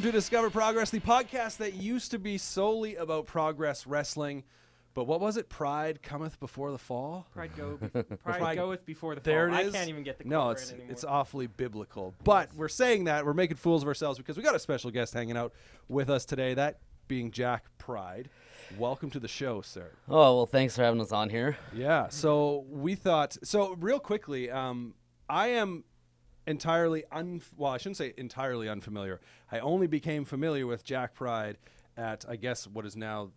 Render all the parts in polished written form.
to Discover Progress, the podcast that used to be solely about progress wrestling. But what was it? Pride cometh before the fall? Pride goeth before the fall. There it is. I can't even get the No, quote right anymore. it's awfully biblical. But we're saying that. We're making fools of ourselves because we got a special guest hanging out with us today, that being Jack Pride. Welcome to the show, sir. Oh, well, thanks for having us on here. Yeah, so we thought... So real quickly, I am entirely... well, I shouldn't say entirely unfamiliar. I only became familiar with Jack Pride at, I guess, what is now...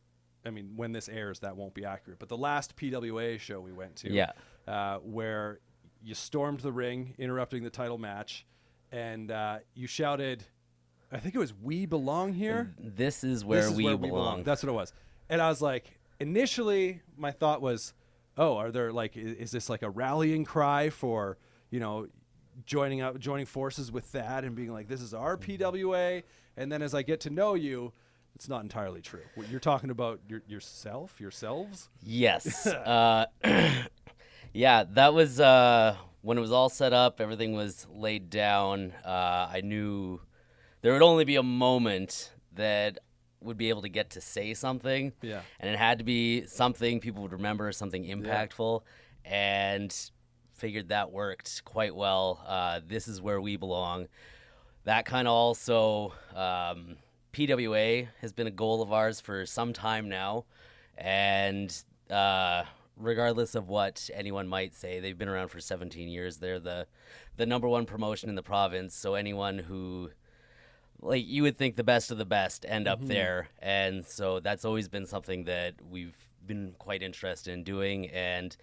I mean, when this airs, that won't be accurate. But the last PWA show we went to, where you stormed the ring, interrupting the title match, and you shouted, I think it was, "We belong here." This is where we belong. That's what it was. And I was like, initially, my thought was, oh, are there is this like a rallying cry for, joining forces with that and being like, this is our PWA? And then as I get to know you, it's not entirely true. You're talking about yourselves? Yes. Yeah, that was when it was all set up, everything was laid down. I knew there would only be a moment that would be able to get to say something. Yeah. And it had to be something people would remember, something impactful, and figured that worked quite well. This is where we belong. That kind of also... PWA has been a goal of ours for some time now, and regardless of what anyone might say, they've been around for 17 years. They're the number one promotion in the province, so anyone who, you would think the best of the best end up there, and so that's always been something that we've been quite interested in doing, and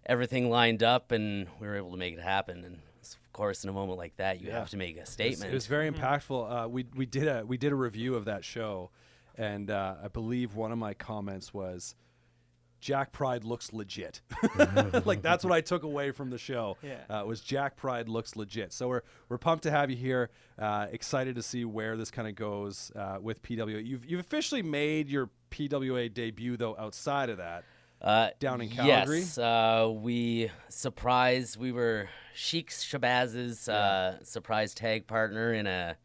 everything lined up, and we were able to make it happen. And of course, in a moment like that, you have to make a statement. It was very impactful. We did a review of that show, and I believe one of my comments was, "Jack Pride looks legit." That's what I took away from the show. Yeah. Was Jack Pride looks legit. So we're pumped to have you here. Excited to see where this kind of goes with PWA. You've officially made your PWA debut though outside of that. Down in Calgary? Yes, we were Sheik Shabaz's surprise tag partner in a,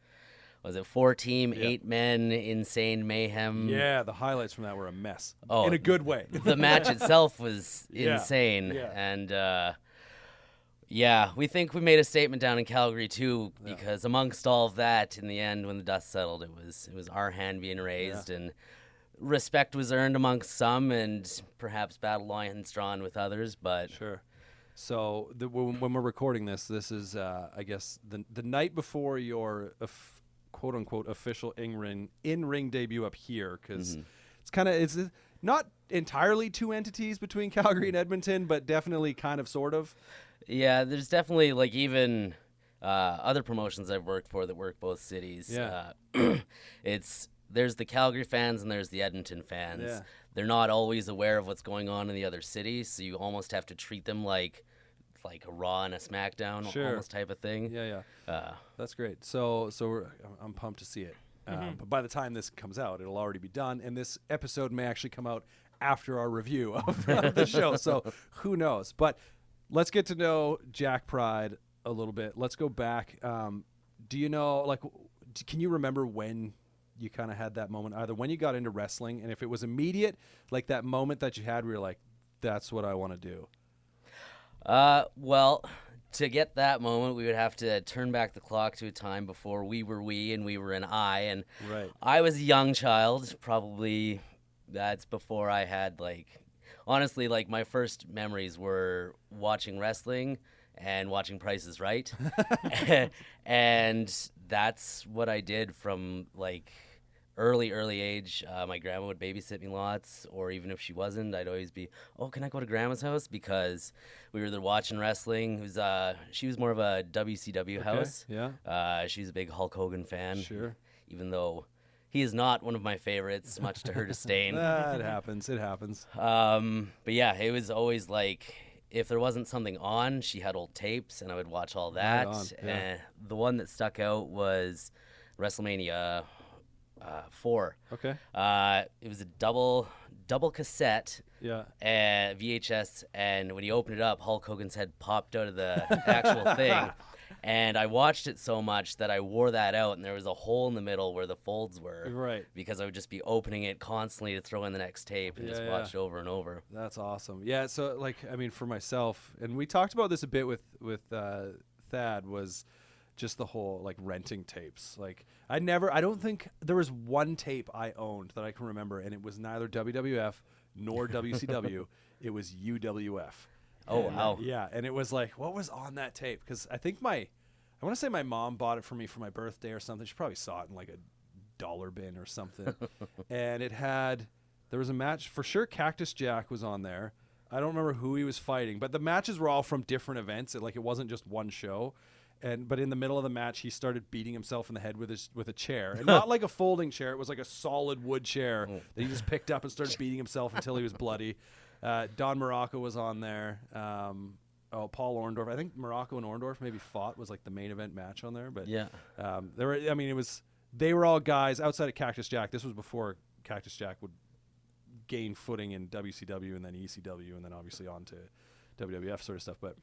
4-team, 8-men Insane Mayhem. Yeah, the highlights from that were a mess. Oh, in a good way. The match itself was insane. Yeah. And, we think we made a statement down in Calgary, too, because amongst all of that, in the end, when the dust settled, it was our hand being raised, and respect was earned amongst some, and perhaps battle lines drawn with others, but... Sure. So when we're recording this is, I guess, the night before your quote-unquote official in-ring debut up here, because it's not entirely two entities between Calgary and Edmonton, but definitely kind of sort of. Yeah, there's definitely, even other promotions I've worked for that work both cities. Yeah. There's the Calgary fans and there's the Edmonton fans. Yeah. They're not always aware of what's going on in the other cities, so you almost have to treat them like a Raw and a SmackDown almost type of thing. Yeah. That's great. So I'm pumped to see it. But by the time this comes out, it'll already be done, and this episode may actually come out after our review of the show. So who knows? But let's get to know Jack Pride a little bit. Let's go back. Do you know, can you remember when you kind of had that moment, either when you got into wrestling, and if it was immediate, like that moment that you had where you're like, that's what I want to do? Well, to get that moment, we would have to turn back the clock to a time before we were we and we were an I, and I was a young child, probably that's before I had, honestly, my first memories were watching wrestling and watching Price is Right, and that's what I did from, early age. My grandma would babysit me lots, or even if she wasn't, I'd always be, can I go to grandma's house? Because we were there watching wrestling. She was more of a WCW house. Yeah. She's a big Hulk Hogan fan. Sure. Even though he is not one of my favorites, much to her disdain. It happens. But yeah, it was always if there wasn't something on, she had old tapes, and I would watch all that. Right on. Yeah. The one that stuck out was WrestleMania 4. Okay. It was a double cassette. Yeah. VHS, and when you open it up, Hulk Hogan's head popped out of the actual thing. And I watched it so much that I wore that out, and there was a hole in the middle where the folds were. Right. Because I would just be opening it constantly to throw in the next tape and just watch it over and over. That's awesome. Yeah, so, like, I mean, for myself, and we talked about this a bit with Thad, was just the whole, like, renting tapes. Like, I don't think there was one tape I owned that I can remember, and it was neither WWF nor WCW. It was UWF. Oh, wow. Yeah, and it was like, what was on that tape? Because I think I want to say my mom bought it for me for my birthday or something. She probably saw it in, like, a dollar bin or something. And there was a match. For sure, Cactus Jack was on there. I don't remember who he was fighting, but the matches were all from different events. It wasn't just one show. But in the middle of the match, he started beating himself in the head with a chair, and not like a folding chair. It was like a solid wood chair that he just picked up and started beating himself until he was bloody. Don Morocco was on there. Paul Orndorff. I think Morocco and Orndorff maybe fought, was like the main event match on there. But they were all guys outside of Cactus Jack. This was before Cactus Jack would gain footing in WCW and then ECW and then obviously on to WWF sort of stuff. But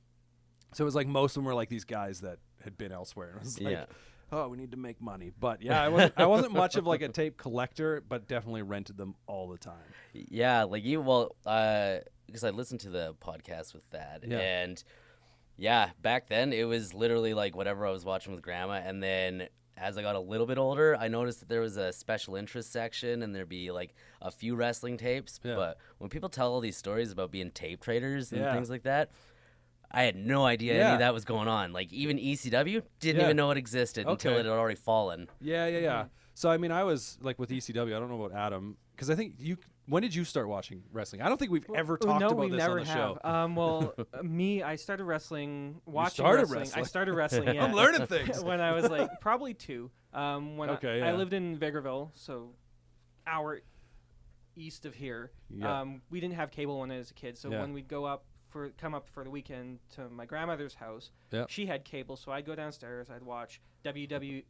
so it was like most of them were like these guys that had been elsewhere. And it was like, oh, we need to make money. But yeah, I wasn't much of like a tape collector, but definitely rented them all the time. Yeah, like because I listened to the podcast with Thad, and back then it was literally like whatever I was watching with Grandma, and then as I got a little bit older, I noticed that there was a special interest section, and there'd be like a few wrestling tapes. Yeah. But when people tell all these stories about being tape traders and things like that, I had no idea any of that was going on. Like, even ECW didn't even know it existed until it had already fallen. Yeah. So, I mean, I was, like, with ECW, I don't know about Adam, because I think when did you start watching wrestling? I don't think we've ever talked about this on the show. Well, I started wrestling, watching wrestling. I started wrestling, yeah. I'm learning things. When I was, like, probably 2. I lived in Vegreville, so hour east of here. Yeah. We didn't have cable when I was a kid, so when we'd come up for the weekend to my grandmother's house. Yep. She had cable, so I'd go downstairs. I'd watch WWF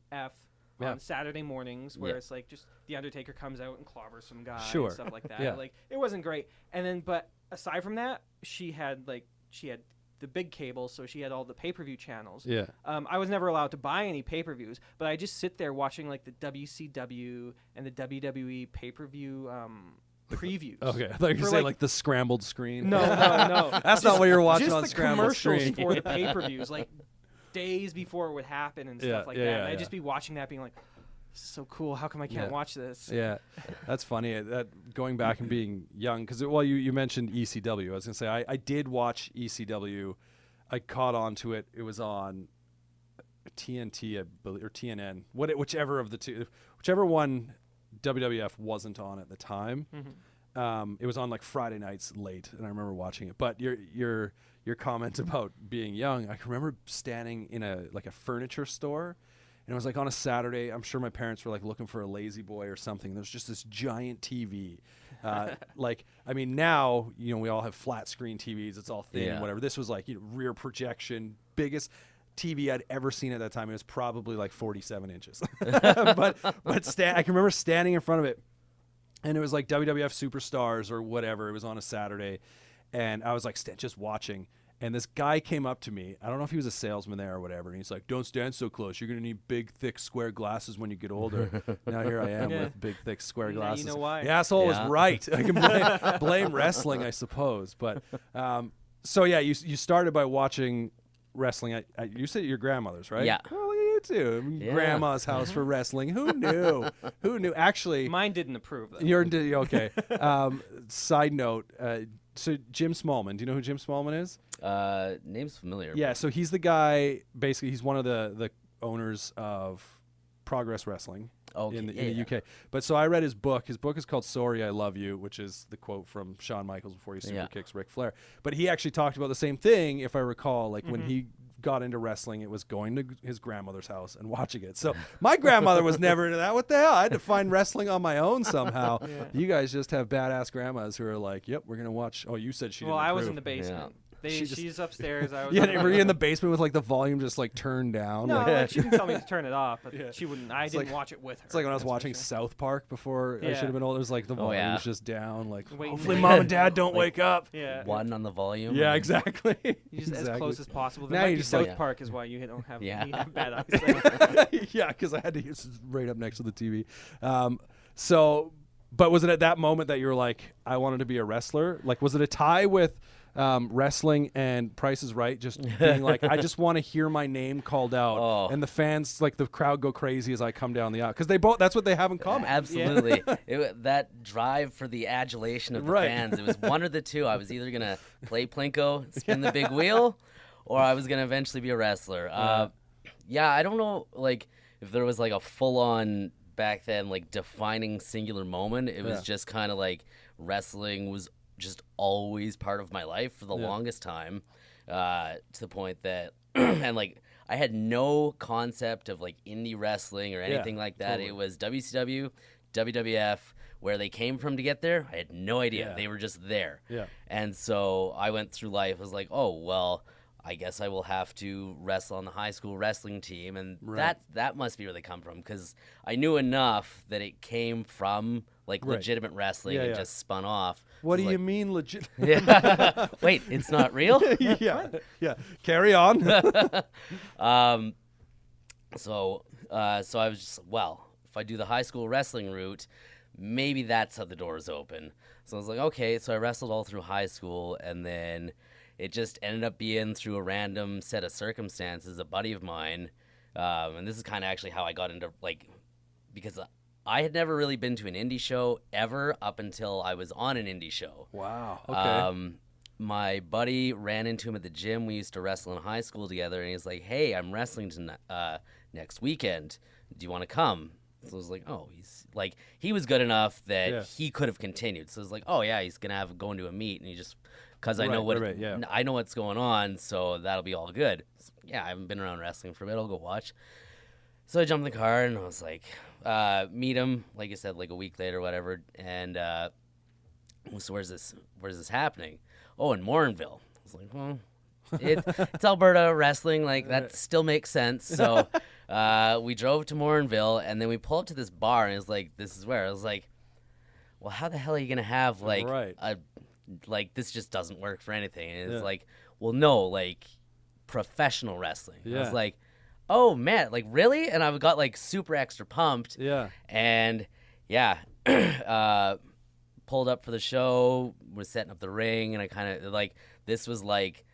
on Saturday mornings, where it's like just The Undertaker comes out and clobbers some guy and stuff like that. Like, it wasn't great. And then, but aside from that, she had the big cable, so she had all the pay-per-view channels. Yeah. I was never allowed to buy any pay-per-views, but I just sit there watching like the WCW and the WWE pay-per-view previews. Okay, I thought you were going to say like the scrambled screen. No. That's not what you're watching on scrambled screen. screen. Just the commercials for the pay-per-views, like days before it would happen and stuff like that. And I'd just be watching that being like, this is so cool. How come I can't watch this? Yeah, that's funny. That going back and being young, because you mentioned ECW. I was going to say I did watch ECW. I caught on to it. It was on TNT, I believe, or TNN, whichever of the two, whichever one WWF wasn't on at the time. Mm-hmm. It was on like Friday nights late, and I remember watching it. But your comment about being young, I can remember standing in a furniture store, and it was like on a Saturday. I'm sure my parents were like looking for a Lazy Boy or something. There's just this giant TV. Now we all have flat screen TVs. It's all thin and whatever. This was like rear projection, biggest TV I'd ever seen at that time. It was probably like 47 inches. but I can remember standing in front of it, and it was like WWF Superstars or whatever. It was on a Saturday, and I was like just watching, and this guy came up to me. I don't know if he was a salesman there or whatever, and he's like, "Don't stand so close. You're going to need big, thick, square glasses when you get older." Now here I am with big, thick, square glasses. You know why. The asshole was right. I can blame wrestling, I suppose. But you started by watching wrestling. You said your grandmother's, right? Yeah. Well, you too. Yeah. Grandma's house for wrestling. Who knew? Who knew? Actually, mine didn't approve. Though. Okay. Side note. So Jim Smallman. Do you know who Jim Smallman is? Name's familiar. Yeah. So he's the guy. Basically, he's one of the owners of Progress Wrestling. In the UK. But so I read his book. His book is called Sorry, I Love You, which is the quote from Shawn Michaels before he super kicks Ric Flair. But he actually talked about the same thing, if I recall. Like when he got into wrestling, it was going to his grandmother's house and watching it. So my grandmother was never into that. What the hell? I had to find wrestling on my own somehow. You guys just have badass grandmas who are like, yep, we're going to watch. Oh, you said she didn't approve. I was in the basement. She's upstairs. I was were you in the basement with like the volume just like turned down? No, like, she didn't tell me to turn it off, but she wouldn't. I didn't watch it with her. It's like when I was watching South Park before I should have been older. It was like the volume was just down. Like, hopefully mom and dad don't wake up. Yeah. One on the volume. Yeah, exactly. You just as close as possible. Now you just South Park is why you don't have bad eyesight. Yeah, because I had to use right up next to the TV. But was it at that moment that you were like, I wanted to be a wrestler? Like, was it a tie with wrestling and Price is Right? Just being like, I just want to hear my name called out, and the fans, like the crowd, go crazy as I come down the aisle because that's what they have in common. Absolutely, that drive for the adulation of the fans. It was one or the two. I was either gonna play plinko, spin the big wheel, or I was gonna eventually be a wrestler. I don't know, like if there was like a full on back then like defining singular moment. It was just kind of like wrestling was just always part of my life for the longest time, to the point that and like I had no concept of like indie wrestling or anything like that. Totally. It was WCW, WWF, where they came from to get there. I had no idea. They were just there. And so I went through life, was like, oh well, I guess I will have to wrestle on the high school wrestling team, and that must be where they come from, because I knew enough that it came from like legitimate wrestling and just spun off. What do you mean legit? Wait, it's not real? yeah. Carry on. So I was just, well, if I do the high school wrestling route, maybe that's how the doors open. So I was like, okay. So I wrestled all through high school, and then it just ended up being through a random set of circumstances. A buddy of mine, and this is kind of actually how I got into, like, because I had never really been to an indie show ever up until I was on an indie show. Wow. Okay. My buddy ran into him at the gym. We used to wrestle in high school together, and he's like, hey, I'm wrestling next weekend. Do you want to come? So I was like, oh, he was good enough that he could have continued. So I was like, oh yeah, he's gonna go into a meet, and he just, because I know I know what's going on, so that'll be all good. So, yeah, I haven't been around wrestling for a bit. I'll go watch. So I jumped in the car, and I was like, meet him, like I said, like a week later, whatever. And so where's this happening? Oh, in Morinville. I was like, well, it's Alberta wrestling, like that still makes sense. So we drove to Morinville, and then we pulled up to this bar, and it was like, this is where. I was like, well, how the hell are you gonna have like like this just doesn't work for anything? And it's like, well, no, like professional wrestling. I was like, oh man, like really? And I got like super extra pumped. And pulled up for the show, was setting up the ring, and I kind of like, this was like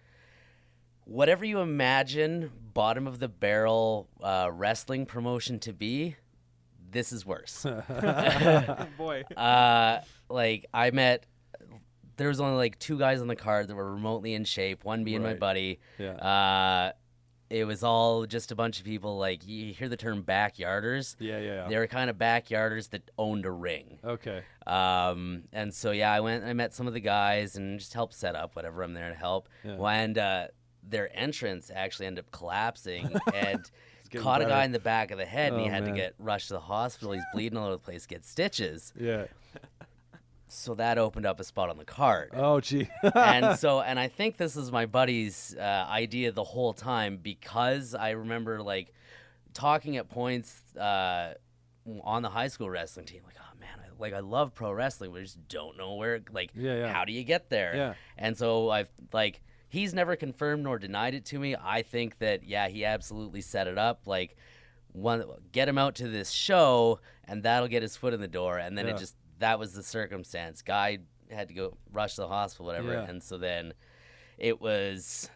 whatever you imagine bottom of the barrel wrestling promotion to be, this is worse. Boy. Like there was only like two guys on the card that were remotely in shape, one being my buddy. It was all just a bunch of people, like, you hear the term backyarders. They were kind of backyarders that owned a ring. Okay. And so, I met some of the guys and just helped set up whatever. I'm there to help. And their entrance actually ended up collapsing and caught a guy in the back of the head, and he had to get rushed to the hospital. He's bleeding all over the place, get stitches. So that opened up a spot on the card. Oh, gee. and I think this is my buddy's idea the whole time, because I remember like talking at points on the high school wrestling team, like, oh man, I love pro wrestling, but I just don't know where, like, how do you get there? And so I've like, he's never confirmed nor denied it to me. I think that he absolutely set it up. Like, get him out to this show, and that'll get his foot in the door, and then that was the circumstance. Guy had to go rush to the hospital, whatever, and so then it was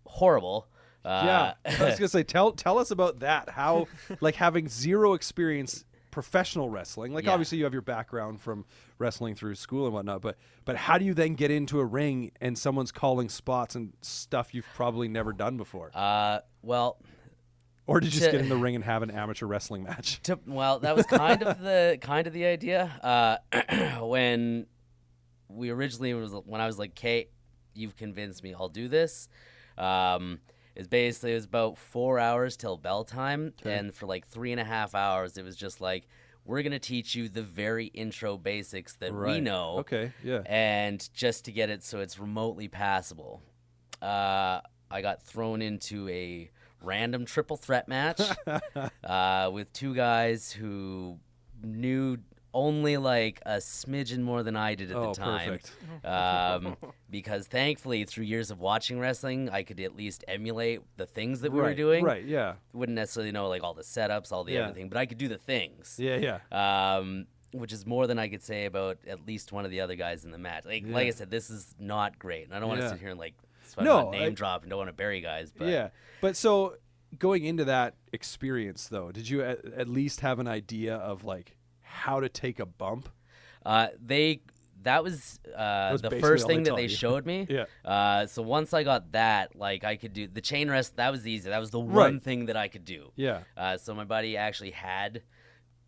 horrible. I was gonna say, tell us about that. How, like, having zero experience professional wrestling, like obviously you have your background from wrestling through school and whatnot, but how do you then get into a ring and someone's calling spots and stuff you've probably never done before? Or did you just get in the ring and have an amateur wrestling match? Well, that was kind of the idea. When we originally when I was like, Kate, you've convinced me, I'll do this. It was about 4 hours till bell time, and for like 3.5 hours, it was just like, we're gonna teach you the very intro basics that we know. Okay. Yeah. And just to get it so it's remotely passable. I got thrown into a random triple threat match with two guys who knew only like a smidgen more than I did at the time. Perfect. Because thankfully, through years of watching wrestling, I could at least emulate the things that we were doing. Right, yeah. Wouldn't necessarily know like all the setups, all the everything, but I could do the things. Yeah. Which is more than I could say about at least one of the other guys in the match. Like I said, this is not great. And I don't want to sit here and like name drop and don't want to bury guys. But yeah. But so going into that experience, though, did you at least have an idea of like how to take a bump? That was the first thing that they showed me. Yeah. So once I got that, like I could do the chain rest. That was easy. That was the one thing that I could do. Yeah. So my buddy actually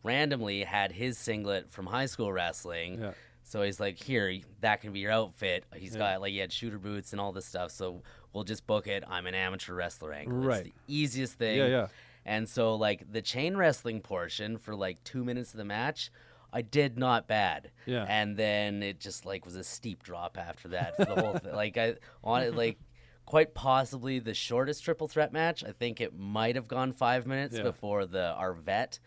randomly had his singlet from high school wrestling. Yeah. So he's like, here, that can be your outfit. He's got like, he had shooter boots and all this stuff. So we'll just book it. I'm an amateur wrestler angle. Right. It's the easiest thing. Yeah. And so like the chain wrestling portion for like 2 minutes of the match, I did not bad. Yeah. And then it just like was a steep drop after that for the whole thing. Like I on it like quite possibly the shortest triple threat match. I think it might have gone 5 minutes before our vet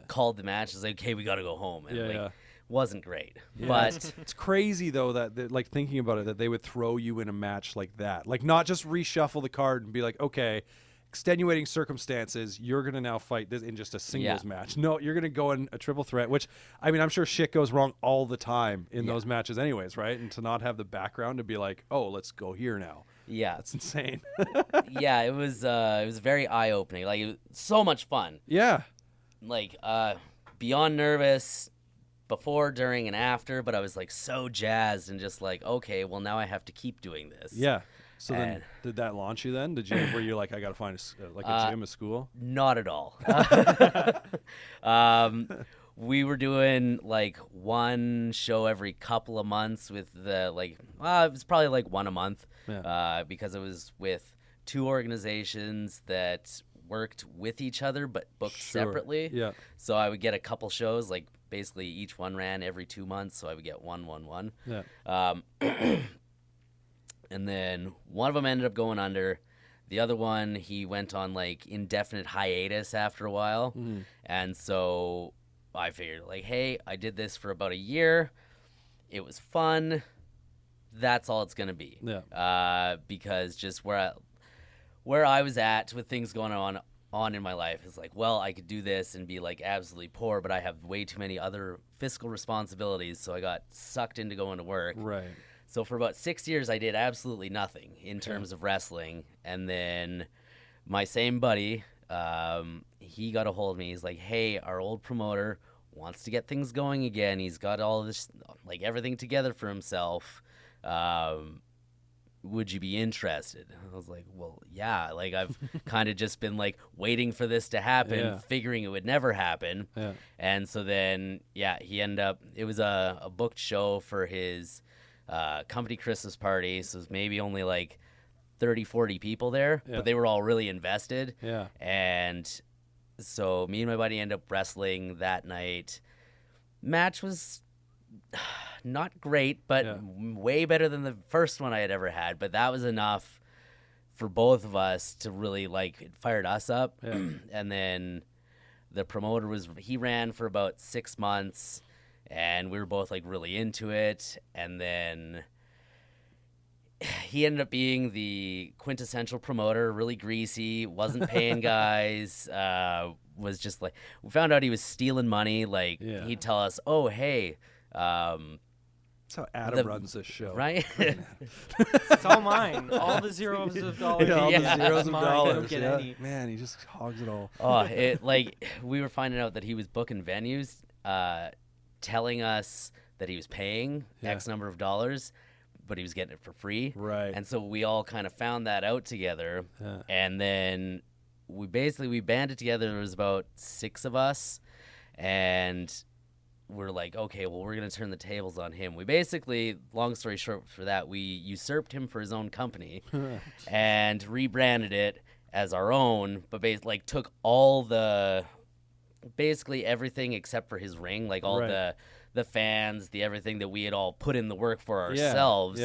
called the match. It's like, hey, we got to go home. And wasn't great. Yeah. But it's crazy though that like thinking about it, that they would throw you in a match like that. Like not just reshuffle the card and be like, okay, extenuating circumstances, you're going to now fight this in just a singles match. No, you're going to go in a triple threat, which, I mean, I'm sure shit goes wrong all the time in those matches anyways, right? And to not have the background to be like, oh, let's go here now. Yeah. That's insane. It was very eye-opening. Like, it was so much fun. Yeah. Like, beyond nervous before, during, and after, but I was, like, so jazzed and just like, okay, well, now I have to keep doing this. Yeah. So then, did that launch you then? Were you like, I got to find a gym, a school? Not at all. We were doing like one show every couple of months with it was probably like one a month because it was with two organizations that worked with each other but booked separately. Yeah. So I would get a couple shows, like basically each one ran every 2 months. So I would get one. Yeah. And then one of them ended up going under. The other one, he went on like indefinite hiatus after a while. Mm. And so I figured like, hey, I did this for about a year. It was fun. That's all it's going to be. Yeah. Because just where I was at with things going on in my life is like, well, I could do this and be like absolutely poor, but I have way too many other fiscal responsibilities. So I got sucked into going to work. Right. So for about 6 years, I did absolutely nothing in terms of wrestling. And then my same buddy, he got a hold of me. He's like, hey, our old promoter wants to get things going again. He's got all this, like everything together for himself. Would you be interested? I was like, well, yeah. Like I've kind of just been like waiting for this to happen, figuring it would never happen. Yeah. And so then, he ended up, it was a booked show for his company Christmas party, so it was maybe only like 30, 40 people there, but they were all really invested. Yeah. And so me and my buddy ended up wrestling that night. Match was not great, but way better than the first one I had ever had. But that was enough for both of us to really like, it fired us up. Yeah. And then the promoter he ran for about 6 months. And we were both like really into it. And then he ended up being the quintessential promoter, really greasy, wasn't paying guys, was just like, we found out he was stealing money. Like he'd tell us, oh, hey. That's how Adam runs this show. Right? It's all mine. All the zeros of dollars. All the zeros of mine. dollars. I don't get any. Man, he just hogs it all. Oh, we were finding out that he was booking venues, telling us that he was paying X number of dollars, but he was getting it for free. Right. And so we all kind of found that out together. Yeah. And then we banded together. There was about 6 of us. And we're like, okay, well, we're going to turn the tables on him. We basically, long story short for that, we usurped him for his own company and rebranded it as our own, but took all basically everything except for his ring, like all the fans, the everything that we had all put in the work for ourselves.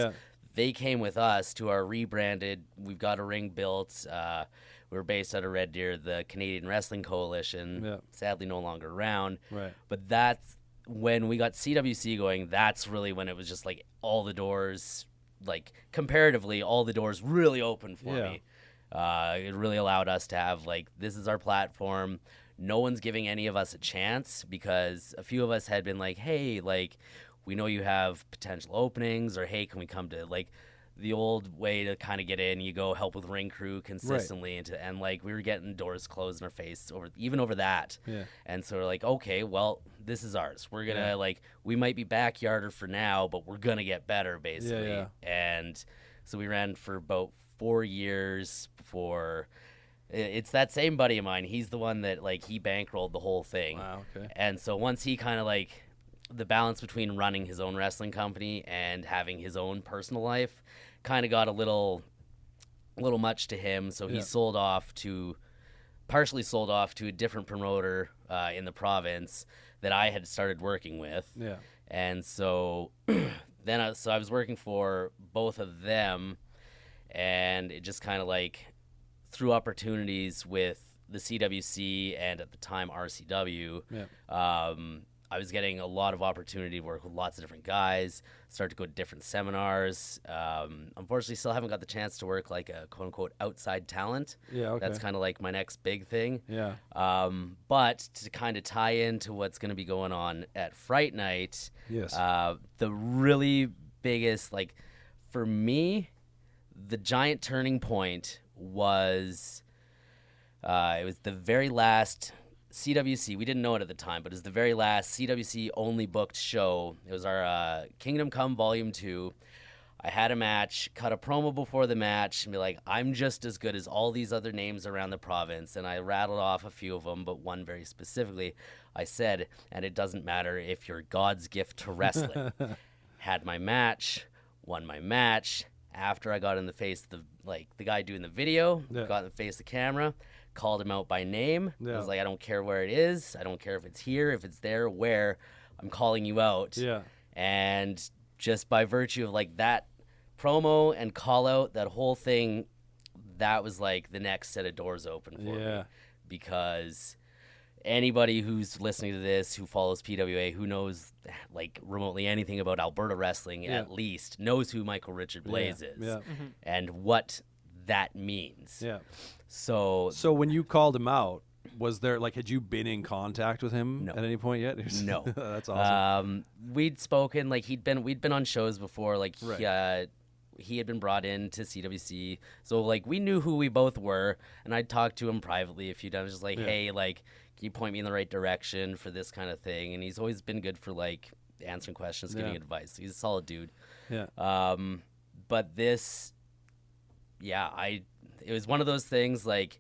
they came with us to our rebranded. We've got a ring built. We're based out of Red Deer, the Canadian Wrestling Coalition. Yeah. Sadly, no longer around. Right. But that's when we got CWC going. That's really when it was just like all the doors, like comparatively, all the doors really opened for me. It really allowed us to have like, this is our platform. No one's giving any of us a chance, because a few of us had been like, hey, like, we know you have potential openings, or hey, can we come to like the old way to kind of get in? You go help with ring crew consistently, and like we were getting doors closed in our face over that. Yeah. And so we're like, okay, well, this is ours. We're gonna like, we might be backyarder for now, but we're gonna get better basically. Yeah. And so we ran for about 4 years before. It's that same buddy of mine. He's the one that like he bankrolled the whole thing. Wow. Okay. And so once he kind of like, the balance between running his own wrestling company and having his own personal life kind of got a little much to him. So he partially sold off to a different promoter in the province that I had started working with. Yeah. And so then I was working for both of them, and it just kind of like through opportunities with the CWC and at the time RCW. Yeah. I was getting a lot of opportunity to work with lots of different guys, start to go to different seminars. Unfortunately, still haven't got the chance to work like a quote-unquote outside talent. Yeah, okay. That's kind of like my next big thing. Yeah. But to kind of tie into what's going to be going on at Fright Night, Yes. the really biggest, like, for me, the giant turning point was, it was the very last CWC, we didn't know it at the time, but it was the very last CWC only booked show. It was our Kingdom Come Volume 2. I had a match, cut a promo before the match, and be like, I'm just as good as all these other names around the province. And I rattled off a few of them, but one very specifically. I said, and it doesn't matter if you're God's gift to wrestling. Had my match, won my match. After I got in the face of the guy doing the video, got in the face of the camera, called him out by name. I was like, I don't care where it is. I don't care if it's here, if it's there, where. I'm calling you out. Yeah. And just by virtue of like that promo and call out, that whole thing, that was like the next set of doors open for me. Because anybody who's listening to this, who follows PWA, who knows like remotely anything about Alberta wrestling, at least knows who Michael Richard Blaze is and what that means. Yeah. So when you called him out, was there like, had you been in contact with him at any point yet? No. That's awesome. We'd spoken, like we'd been on shows before, like he had been brought in to CWC, so like we knew who we both were, and I'd talked to him privately a few times, just like, hey, like, can you point me in the right direction for this kind of thing? And he's always been good for like answering questions, giving advice. He's a solid dude. Yeah. But this, it was one of those things, like,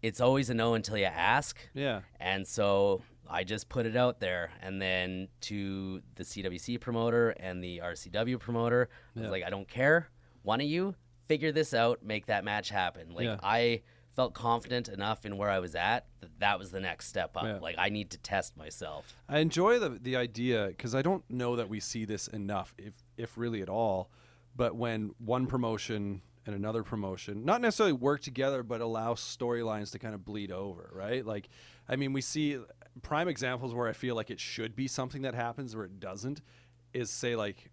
it's always a no until you ask. Yeah. And so I just put it out there, and then to the CWC promoter and the RCW promoter, I was like, I don't care. One of you figure this out, make that match happen. Like, I felt confident enough in where I was at that was the next step up. Yeah. Like, I need to test myself. I enjoy the idea, because I don't know that we see this enough, if really at all, but when one promotion and another promotion not necessarily work together, but allow storylines to kind of bleed over, right? Like, I mean, we see prime examples where I feel like it should be something that happens where it doesn't is, say, like,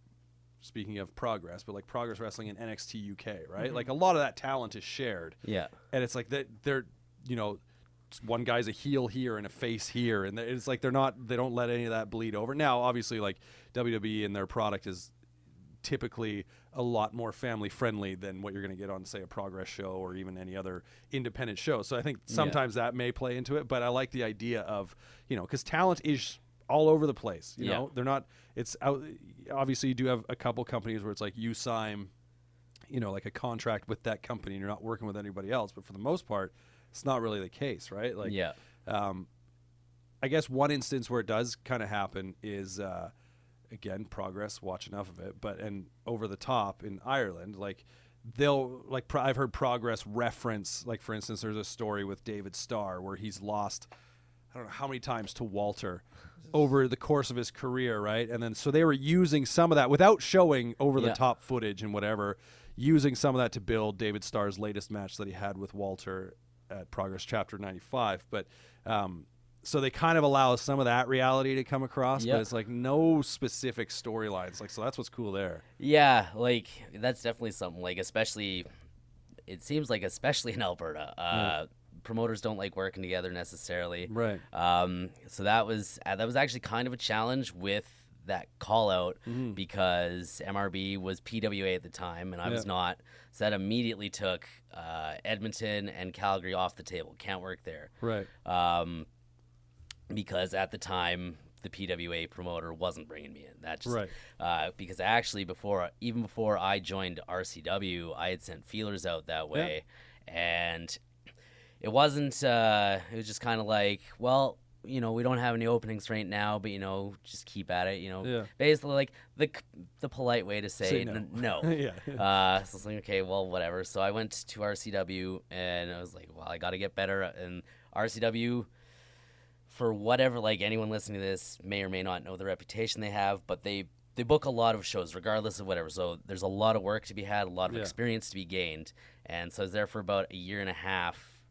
speaking of Progress, but like Progress Wrestling and NXT UK, right? Mm-hmm. Like, a lot of that talent is shared. Yeah. And it's like they're one guy's a heel here and a face here, and it's like they don't let any of that bleed over. Now, obviously, like, WWE and their product is typically a lot more family friendly than what you're going to get on, say, a Progress show or even any other independent show. So I think sometimes that may play into it, but I like the idea of, because talent is all over the place. You know, they're not. It's out. Obviously, you do have a couple companies where it's like you sign, like a contract with that company, and you're not working with anybody else. But for the most part, it's not really the case, right? Like, I guess one instance where it does kind of happen is. Again, Progress, watch enough of it, and Over the Top in Ireland, like, they'll, like, I've heard Progress reference, like, for instance, there's a story with David Starr where he's lost, I don't know how many times to Walter over the course of his career, right? And then so they were using some of that without showing over the top footage and whatever, using some of that to build David Starr's latest match that he had with Walter at Progress Chapter 95. But so they kind of allow some of that reality to come across, but it's like no specific storylines. Like, so that's what's cool there. Yeah, like that's definitely something. Like, especially, it seems like especially in Alberta, promoters don't like working together necessarily. Right. So that was actually kind of a challenge with that call out because MRB was PWA at the time and I was not. So that immediately took Edmonton and Calgary off the table. Can't work there. Right. Because at the time the PWA promoter wasn't bringing me in. That just because actually before I joined RCW, I had sent feelers out that way, and it wasn't. It was just kind of like, well, we don't have any openings right now, but just keep at it. Basically like the polite way to say no. So it's like, okay, well, whatever. So I went to RCW and I was like, well, I got to get better. And RCW, for whatever, like anyone listening to this may or may not know the reputation they have, but they book a lot of shows regardless of whatever. So there's a lot of work to be had, a lot of experience to be gained. And so I was there for about a year and a half,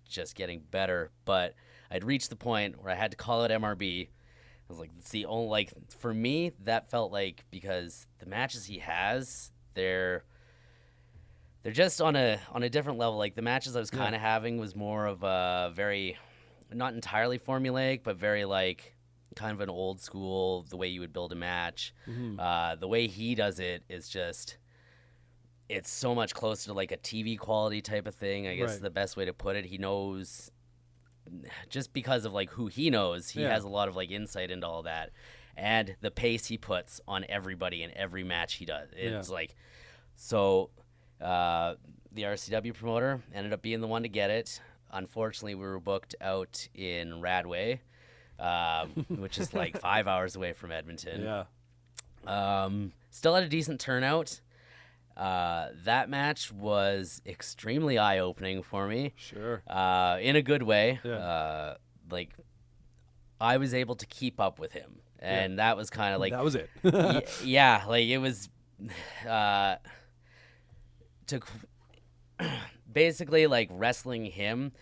just getting better. But I'd reached the point where I had to call out MRB. I was like, it's the only, like, for me, that felt like, because the matches he has, they're just on a different level. Like the matches I was kind of having was more of a very, not entirely formulaic, but very like kind of an old school, the way you would build a match. The way he does it is just, it's so much closer to like a TV quality type of thing, I guess is the best way to put it. He knows, just because of like who he knows, he has a lot of like insight into all that. And the pace he puts on everybody in every match he does. It's like, so the RCW promoter ended up being the one to get it. Unfortunately, we were booked out in Radway, which is like 5 hours away from Edmonton. Still had a decent turnout. That match was extremely eye-opening for me. Sure. In a good way. Like, I was able to keep up with him. And that was kind of like... That was it. Like, it was... basically, like, wrestling him,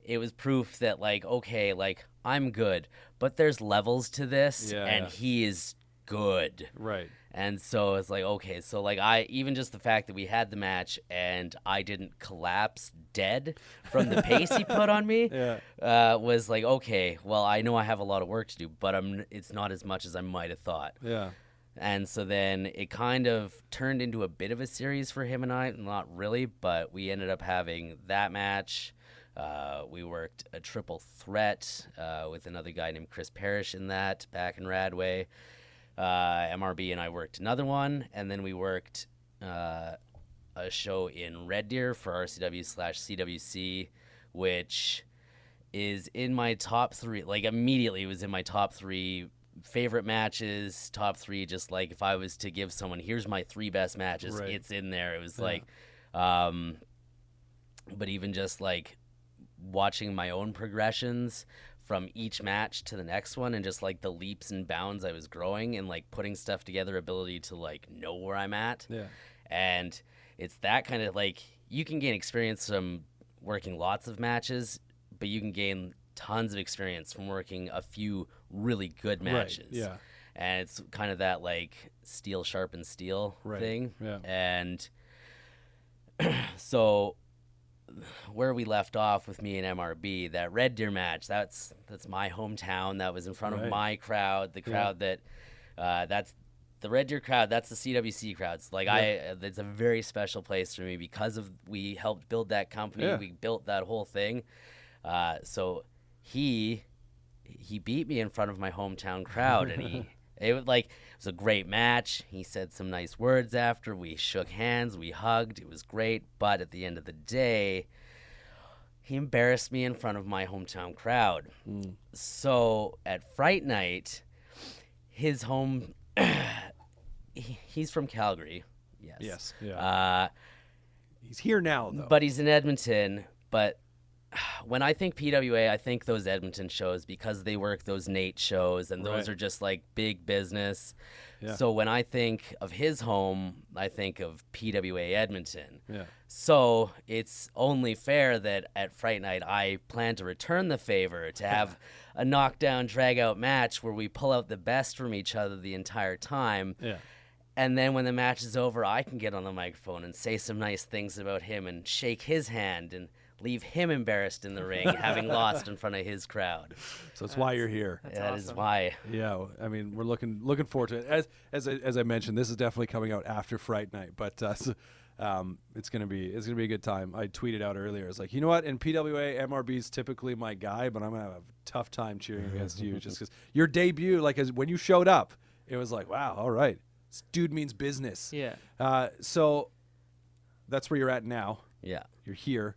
it was proof that, like, okay, like, I'm good, but there's levels to this, and he is good. Right. And so it's like, okay, so, like, even just the fact that we had the match and I didn't collapse dead from the pace he put on me was like, okay, well, I know I have a lot of work to do, but it's not as much as I might have thought. Yeah. And so then it kind of turned into a bit of a series for him and I. Not really, but we ended up having that match. We worked a triple threat with another guy named Chris Parrish in that back in Radway. MRB and I worked another one. And then we worked a show in Red Deer for RCW/CWC, which is in my top three. Like, immediately it was in my top three favorite matches, top three, just like if I was to give someone, here's my three best matches, it's in there. It was like, but even just like watching my own progressions from each match to the next one and just like the leaps and bounds I was growing and like putting stuff together, ability to like know where I'm at. And it's that kind of like, you can gain experience from working lots of matches, but you can gain tons of experience from working a few really good matches. And it's kind of that like steel sharpens steel thing. And so where we left off with me and MRB, that Red Deer match, that's my hometown. That was in front of my crowd, the crowd that that's the Red Deer crowd. That's the CWC crowds. Like it's a very special place for me because of we helped build that company. We built that whole thing. So he beat me in front of my hometown crowd, and it was a great match. He said some nice words after. We shook hands, we hugged. It was great, but at the end of the day, he embarrassed me in front of my hometown crowd. So at Fright Night, his home, he's from Calgary. He's here now, though. But he's in Edmonton, but when I think PWA, I think those Edmonton shows because they work those Nate shows, and those Right. are just like big business. Yeah. So when I think of his home, I think of PWA Edmonton. Yeah. So it's only fair that at Fright Night I plan to return the favor to have a knockdown, drag-out match where we pull out the best from each other the entire time. Yeah. And then when the match is over, I can get on the microphone and say some nice things about him and shake his hand and leave him embarrassed in the ring, having lost in front of his crowd. So that's why you're here. That is awesome. why. Yeah, I mean, we're looking forward to it. As I mentioned, this is definitely coming out after Fright Night, but it's gonna be a good time. I tweeted out earlier, it's like, you know what? In PWA, MRB's typically my guy, but I'm gonna have a tough time cheering against you just because your debut, like when you showed up, it was like, wow, all right, this dude means business. Yeah. So that's where you're at now. Yeah. You're here.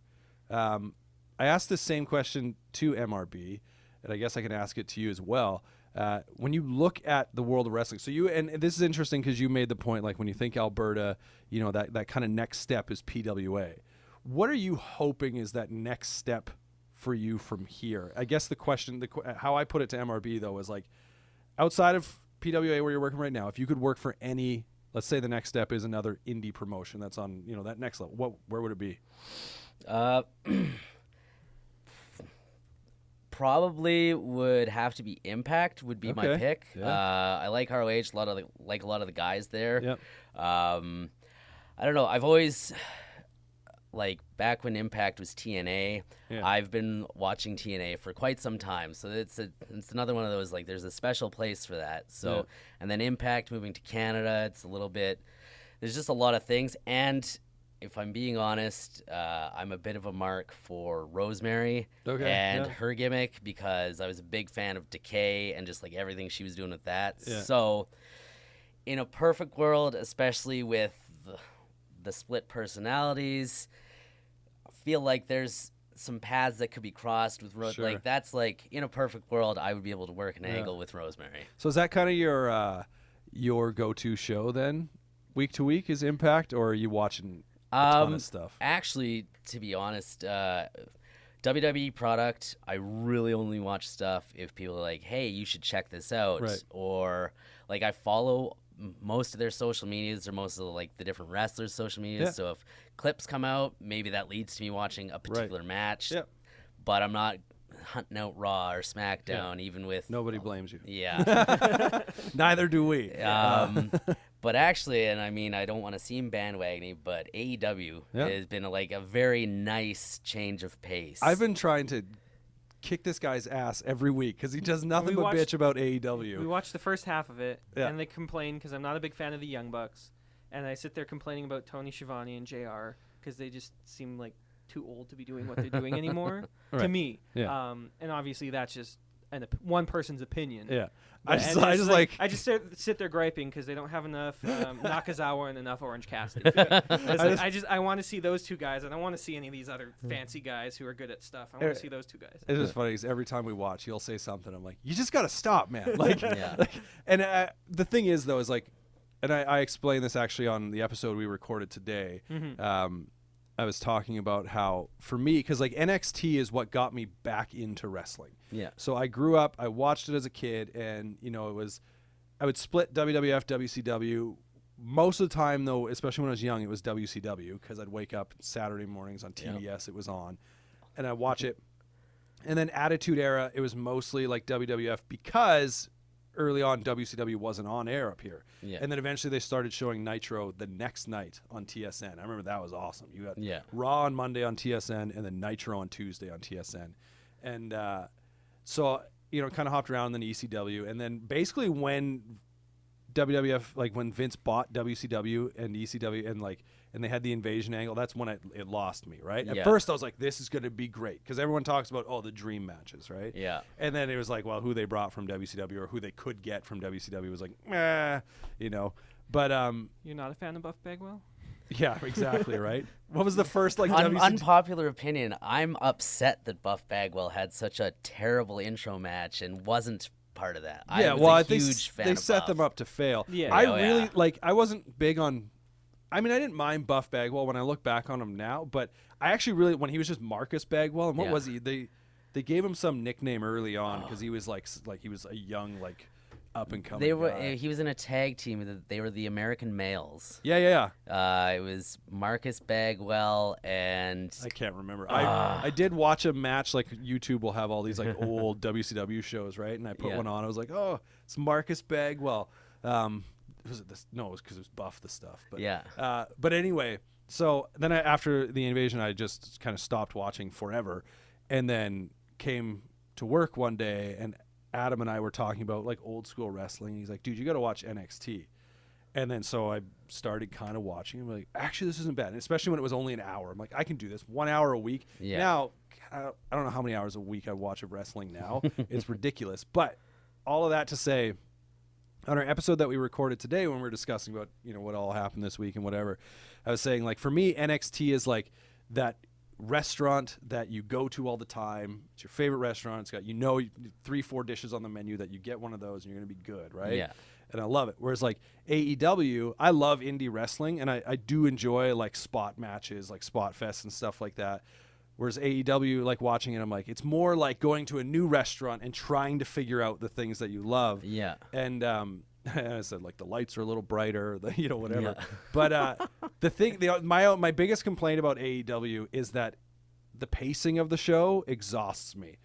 I asked the same question to MRB, and I guess I can ask it to you as well. When you look at the world of wrestling, so and this is interesting because you made the point, like when you think Alberta, you know, that kind of next step is PWA. What are you hoping is that next step for you from here? I guess the question, how I put it to MRB though, is like, outside of PWA where you're working right now, if you could work for any, let's say the next step is another indie promotion that's on, you know, that next level, where would it be? Probably would have to be Impact would be my Okay. pick. Yeah. I like ROH, a lot of the guys there. Yep. I don't know. I've always like back when Impact was TNA. Yeah. I've been watching TNA for quite some time, so it's another one of those, like, there's a special place for that. So Yeah. And then Impact moving to Canada, it's a little bit. There's just a lot of things, and if I'm being honest, I'm a bit of a mark for Rosemary and yeah. her gimmick because I was a big fan of Decay and just like everything she was doing with that. Yeah. So in a perfect world, especially with the split personalities, I feel like there's some paths that could be crossed with Sure. like that's like in a perfect world I would be able to work an Yeah. angle with Rosemary. So is that kind of your go-to show then, week to week, is Impact, or are you watching a ton of stuff? Actually, to be honest, WWE product, I really only watch stuff if people are like, hey, you should check this out. Right. Or like I follow most of their social medias or most of like the different wrestlers' social medias. Yeah. So if clips come out, maybe that leads to me watching a particular match. Yep. But I'm not hunting out Raw or SmackDown, even with Nobody blames you. Yeah. Neither do we. But actually, and I mean, I don't want to seem bandwagony, but AEW Yeah. has been a very nice change of pace. I've been trying to kick this guy's ass every week because he does nothing but bitch about AEW. We watched the first half of it, Yeah. and they complain because I'm not a big fan of the Young Bucks, and I sit there complaining about Tony Schiavone and JR because they just seem like too old to be doing what they're doing anymore to Right. me. Yeah. And obviously that's just one person's opinion. Yeah. But- I and just it's I just sit there griping because they don't have enough Nakazawa and enough Orange Cassidy. I want to see those two guys. I don't want to see any of these other fancy guys who are good at stuff. I want to see those two guys. It's just funny because every time we watch, he'll say something. I'm like, you just got to stop, man. Like, Yeah. and the thing is, though, is like, and I explained this actually on the episode we recorded today. Mm-hmm. I was talking about how, for me, because like NXT is what got me back into wrestling. Yeah. So I grew up, I watched it as a kid, and I would split WWF, WCW. Most of the time, though, especially when I was young, it was WCW because I'd wake up Saturday mornings on TBS, It was on, and I'd watch it. And then Attitude Era, it was mostly like WWF because early on WCW wasn't on air up here. Yeah. And then eventually they started showing Nitro the next night on TSN. I remember that was awesome. You got Raw on Monday on TSN and then Nitro on Tuesday on TSN. And so, kind of hopped around in ECW. And then basically when WWF, like when Vince bought WCW and ECW and they had the invasion angle, that's when it lost me, right? At first I was like, this is going to be great because everyone talks about, the dream matches, right? Yeah. And then it was like, well, who they brought from WCW or who they could get from WCW was like, But You're not a fan of Buff Bagwell? yeah, exactly, right? What was the first Unpopular opinion, I'm upset that Buff Bagwell had such a terrible intro match and wasn't part of that. Yeah, I was well, a huge fan they of set Buff. them up to fail. Yeah. I wasn't big on I mean, I didn't mind Buff Bagwell when I look back on him now, but I actually really, when he was just Marcus Bagwell, and what was he? They gave him some nickname early on because he was like he was a young up and coming. He was in a tag team. They were the American Males. Yeah. It was Marcus Bagwell and I can't remember. I did watch a match. Like YouTube will have all these like old WCW shows, right? And I put one on. I was like, oh, it's Marcus Bagwell. Was it this? No, it was because it was Buff the stuff. But yeah. But anyway, so then after the invasion, I just kind of stopped watching forever, and then came to work one day and Adam and I were talking about like old school wrestling. He's like, dude, you got to watch NXT. And then so I started kind of watching. I'm like, actually, this isn't bad. And especially when it was only an hour. I'm like, I can do this 1 hour a week. Yeah. Now, I don't know how many hours a week I watch of wrestling now. It's ridiculous. But all of that to say, on our episode that we recorded today when we were discussing about, what all happened this week and whatever, I was saying, like, for me, NXT is like that restaurant that you go to all the time. It's your favorite restaurant. It's got 3-4 dishes on the menu that you get one of those and you're gonna be good, right? Yeah. And I love it. Whereas like AEW, I love indie wrestling and I do enjoy like spot matches, like spot fests and stuff like that. Whereas AEW, like watching it, I'm like, it's more like going to a new restaurant and trying to figure out the things that you love. Yeah. And I said, like, the lights are a little brighter, whatever. Yeah. But the thing, my biggest complaint about AEW is that the pacing of the show exhausts me.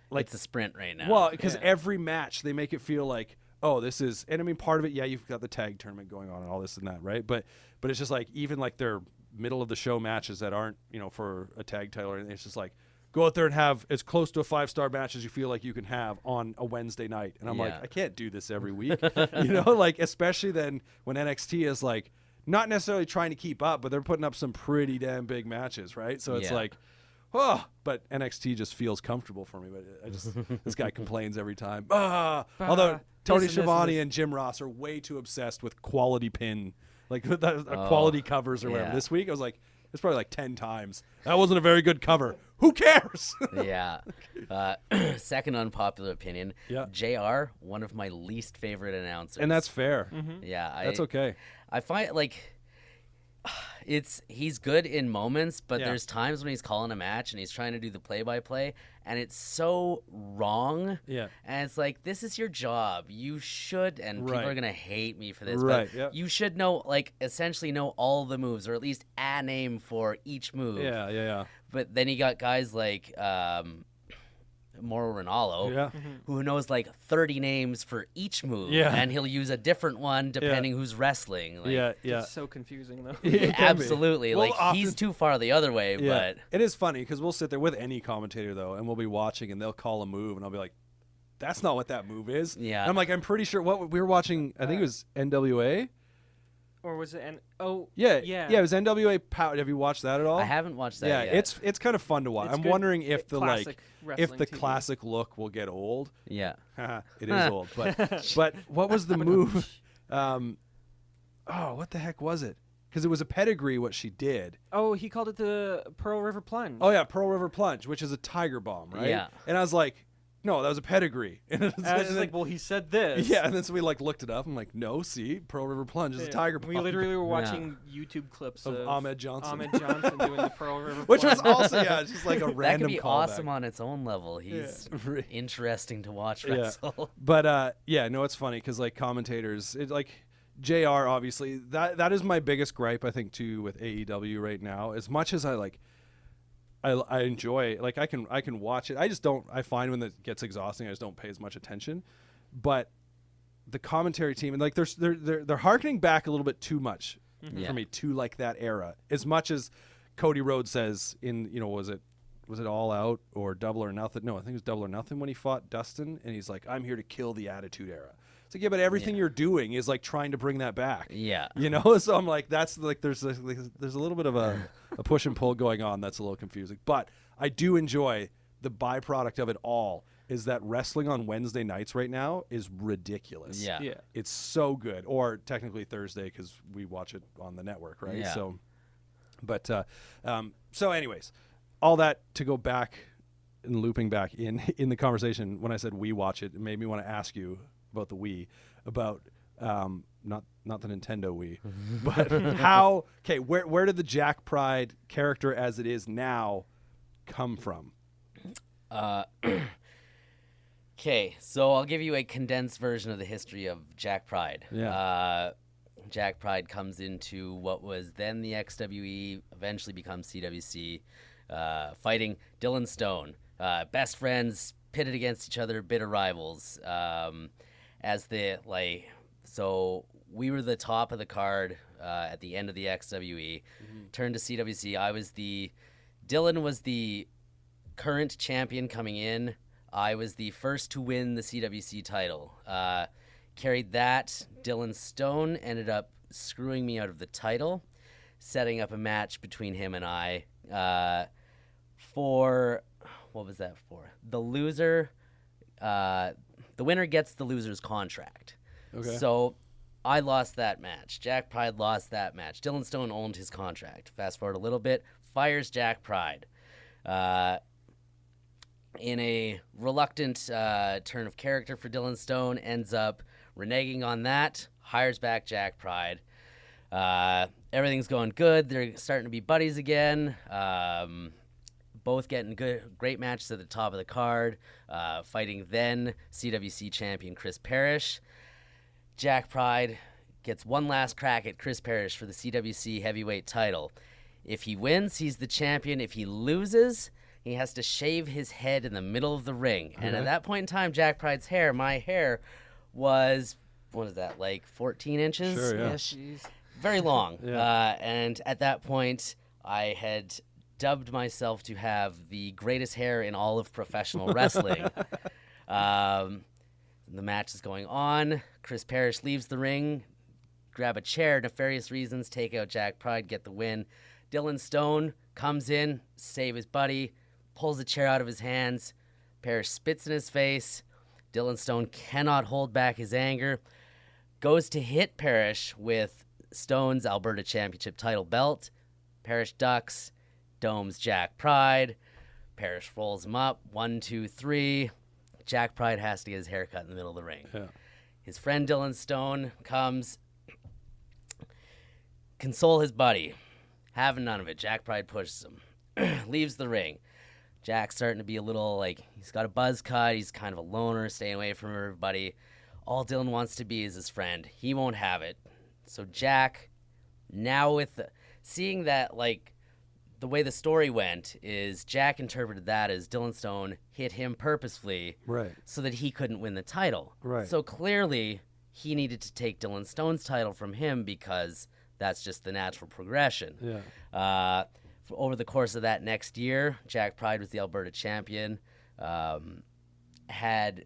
Like, it's a sprint right now. Well, because every match they make it feel like, oh, this is, and I mean, part of it, you've got the tag tournament going on and all this and that, right? But it's just like, even like their middle of the show matches that aren't, for a tag title or anything, it's just like, go out there and have as close to a 5-star match as you feel like you can have on a Wednesday night. And I'm like, I can't do this every week. Like, especially then when NXT is like, not necessarily trying to keep up, but they're putting up some pretty damn big matches, right? So it's like, oh, but NXT just feels comfortable for me. But I just, this guy complains every time. Although Tony Schiavone and Jim Ross are way too obsessed with quality pin, like quality covers or whatever. This week, I was like, it's probably like 10 times. That wasn't a very good cover. Who cares? Yeah. Second unpopular opinion. Yeah. JR, one of my least favorite announcers. And that's fair. Mm-hmm. Yeah. That's okay. I find he's good in moments, but there's times when he's calling a match and he's trying to do the play-by-play, and it's so wrong. Yeah. And it's like, this is your job. You should, and people are going to hate me for this, right. but you should know, essentially know all the moves, or at least a name for each move. Yeah. But then you got guys like Mauro Ranallo, who knows 30 names for each move, and he'll use a different one depending who's wrestling. It's so confusing though. Absolutely. Well, he's too far the other way, but it is funny because we'll sit there with any commentator though, and we'll be watching, and they'll call a move, and I'll be like, "That's not what that move is." Yeah. And I'm like, I'm pretty sure what we were watching. I think it was NWA. Or was it it was NWA Power. Have you watched that at all? I haven't watched that yet. Yeah, it's kind of fun to watch. I'm wondering if the classic look will get old. Yeah. It is old. But what was the move? What the heck was it? Because it was a pedigree what she did. Oh, he called it the Pearl River Plunge. Oh yeah, Pearl River Plunge, which is a tiger bomb, right? Yeah. And I was like, no, that was a pedigree. And I was just like, well, he said this. Yeah, and then so we looked it up. I'm like, no, see, Pearl River Plunge is a tiger bomb. We literally were watching YouTube clips of Ahmed Johnson. Ahmed Johnson doing the Pearl River Plunge. Which was also, just like a random that could be callback. awesome on its own level. He's interesting to watch wrestle. But it's funny because like commentators, JR obviously that is my biggest gripe I think too with AEW right now. As much as I enjoy, I can watch it. I find when it gets exhausting, I just don't pay as much attention. But the commentary team, and they're harkening back a little bit too much for me to that era. As much as Cody Rhodes says in, was it All Out or Double or Nothing? No, I think it was Double or Nothing when he fought Dustin, and he's like, I'm here to kill the Attitude Era. It's like, but everything you're doing is trying to bring that back. Yeah. So I'm like, that's there's a little bit of a push and pull going on that's a little confusing. But I do enjoy the byproduct of it all is that wrestling on Wednesday nights right now is ridiculous. Yeah. It's so good. Or technically Thursday because we watch it on the network, right? Yeah. So anyways, all that to go back and looping back in the conversation when I said we watch it made me want to ask you about the Wii, about not the Nintendo Wii, but how? Okay, where did the Jack Pride character as it is now come from? Okay, so I'll give you a condensed version of the history of Jack Pride. Yeah. Jack Pride comes into what was then the XWE, eventually becomes CWC, fighting Dylan Stone. Best friends pitted against each other, bitter rivals. So we were the top of the card at the end of the XWE. Turned to CWC. Dylan was the current champion coming in. I was the first to win the CWC title. Carried that. Dylan Stone ended up screwing me out of the title, setting up a match between him and I for, what was that for? The loser, the winner gets the loser's contract. Okay. So I lost that match. Jack Pride lost that match. Dylan Stone owned his contract. Fast forward a little bit, fires Jack Pride. In a reluctant turn of character for Dylan Stone, ends up reneging on that, hires back Jack Pride. Everything's going good. They're starting to be buddies again. Both getting great matches at the top of the card, fighting then CWC champion Chris Parrish. Jack Pride gets one last crack at Chris Parrish for the CWC heavyweight title. If he wins, he's the champion. If he loses, he has to shave his head in the middle of the ring. And at that point in time, Jack Pride's hair, my hair, was, what is that, like 14 inches? Sure, yeah. Very long. Yeah. And at that point, I had dubbed myself to have the greatest hair in all of professional wrestling. The match is going on. Chris Parrish leaves the ring, grab a chair, nefarious reasons, take out Jack Pride, get the win. Dylan Stone comes in, save his buddy, pulls the chair out of his hands. Parrish spits in his face. Dylan Stone cannot hold back his anger. Goes to hit Parrish with Stone's Alberta Championship title belt. Parrish ducks, domes Jack Pride. Parrish rolls him up. 1, 2, 3. Jack Pride has to get his hair cut in the middle of the ring. Yeah. His friend Dylan Stone comes, console his buddy. Having none of it. Jack Pride pushes him. Leaves the ring. Jack's starting to be a little he's got a buzz cut. He's kind of a loner, staying away from everybody. All Dylan wants to be is his friend. He won't have it. So Jack, now seeing that, the way the story went is Jack interpreted that as Dylan Stone hit him purposefully, Right. so that he couldn't win the title. Right. So clearly he needed to take Dylan Stone's title from him because that's just the natural progression. Yeah. Over the course of that next year, Jack Pride was the Alberta champion. Had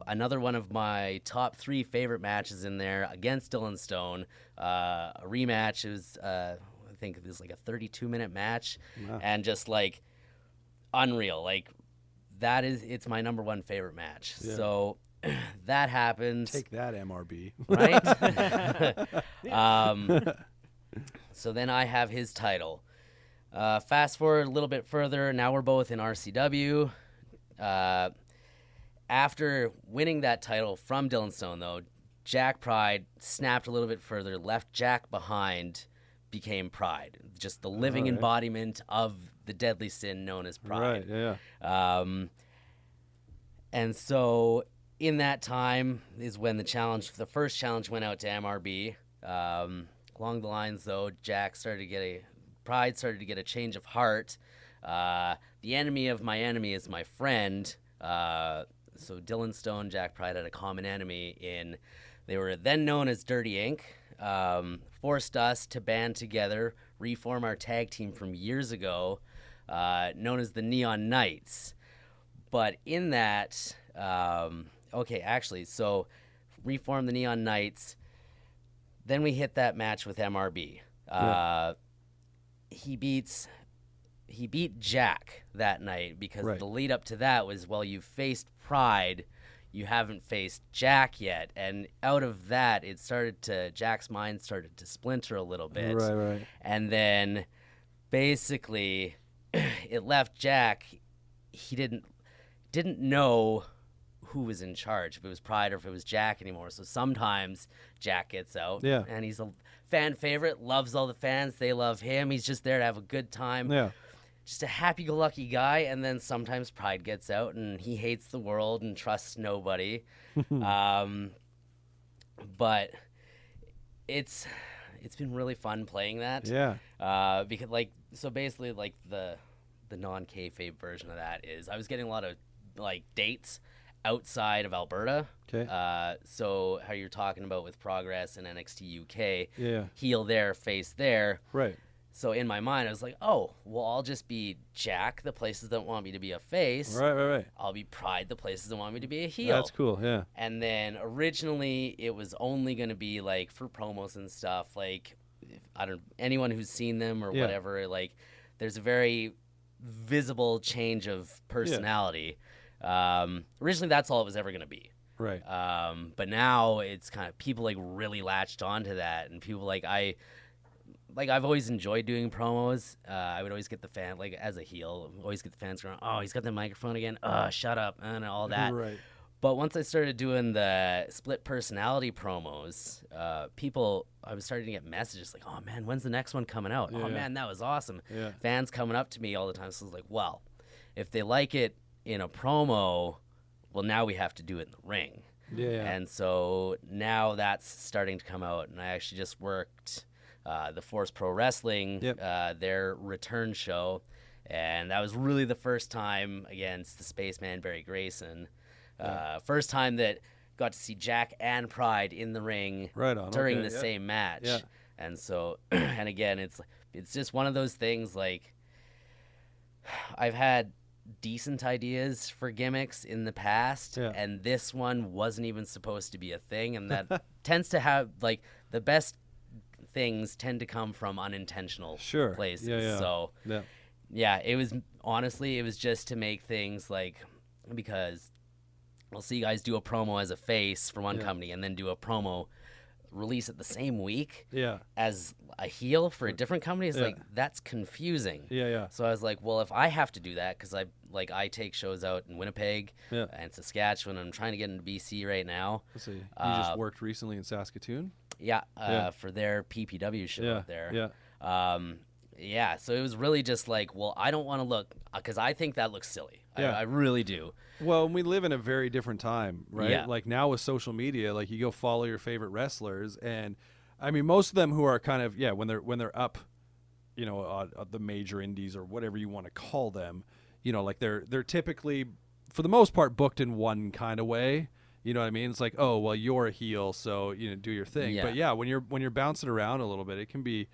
another one of my top 3 favorite matches in there against Dylan Stone. A rematch. It was, I think it was like a 32-minute match. Wow. And just unreal. It's my number 1 favorite match. Yeah. So that happens. Take that, MRB. Right? So then I have his title. Fast forward a little bit further. Now we're both in RCW. After winning that title from Dylan Stone, though, Jack Pride snapped a little bit further, left Jack behind, became Pride. Just the living embodiment of the deadly sin known as Pride. Right, yeah. And so in that time is when the first challenge went out to MRB. Along the lines, though, Pride started to get a change of heart. The enemy of my enemy is my friend. So Dylan Stone, Jack Pride had a common enemy they were then known as Dirty Inc. Forced us to band together, reform our tag team from years ago, known as the Neon Knights. But in that, so reform the Neon Knights. Then we hit that match with MRB. Yeah. He beat Jack that night because Right. the lead up to that was, well, you faced Pride, you haven't faced Jack yet, and out of that, Jack's mind started to splinter a little bit. Right. And then basically it left Jack, he didn't know who was in charge, if it was Pride or if it was Jack anymore. So sometimes Jack gets out, and he's a fan favorite, loves all the fans, they love him. He's just there to have a good time. Yeah. Just a happy-go-lucky guy, and then sometimes Pride gets out, and he hates the world and trusts nobody. But it's been really fun playing that. Yeah. Because so basically the non-kayfabe version of that is I was getting a lot of dates outside of Alberta. Okay. So how you're talking about with Progress and NXT UK, Yeah. heel there, face there. Right. So in my mind, I was like, oh, well, I'll just be Jack, the places that want me to be a face. Right. I'll be Pride, the places that want me to be a heel. That's cool, yeah. And then originally, it was only going to be, for promos and stuff, anyone who's seen them or whatever, there's a very visible change of personality. Originally, that's all it was ever going to be. Right. But now, it's kind of, people, really latched onto that, and people, I've always enjoyed doing promos. I would always get the fan, as a heel, always get the fans going, oh, he's got the microphone again. Shut up, and all that. Right. But once I started doing the split personality promos, I was starting to get messages like, oh, man, when's the next one coming out? Yeah, oh, man, that was awesome. Yeah. Fans coming up to me all the time. So I was like, well, if they like it in a promo, well, now we have to do it in the ring. Yeah. And so now that's starting to come out, and I actually just worked the Force Pro Wrestling, their return show, and that was really the first time against the Spaceman Barry Grayson. First time that got to see Jack and Pride in the ring during the same match. Yeah. And so, and again, it's just one of those things, I've had decent ideas for gimmicks in the past, and this one wasn't even supposed to be a thing, and that tends to have, the best things tend to come from unintentional places. So it was just to make things because we'll see guys do a promo as a face for one company and then do a promo release it the same week as a heel for a different company. It's that's confusing. So I was like, well, if I have to do that, because I take shows out in Winnipeg and Saskatchewan, I'm trying to get into BC right now. Let's see. You just worked recently in Saskatoon? For their PPW show up there. So it was really just well, I don't want to look, because I think that looks silly. I really do. Well, we live in a very different time, right? Yeah. Now with social media, you go follow your favorite wrestlers, and I mean, most of them who are kind of when they're up, the major indies or whatever you want to call them, they're typically, for the most part, booked in one kind of way. You know what I mean? It's oh, well, you're a heel, so do your thing. Yeah. But when you're bouncing around a little bit, it can be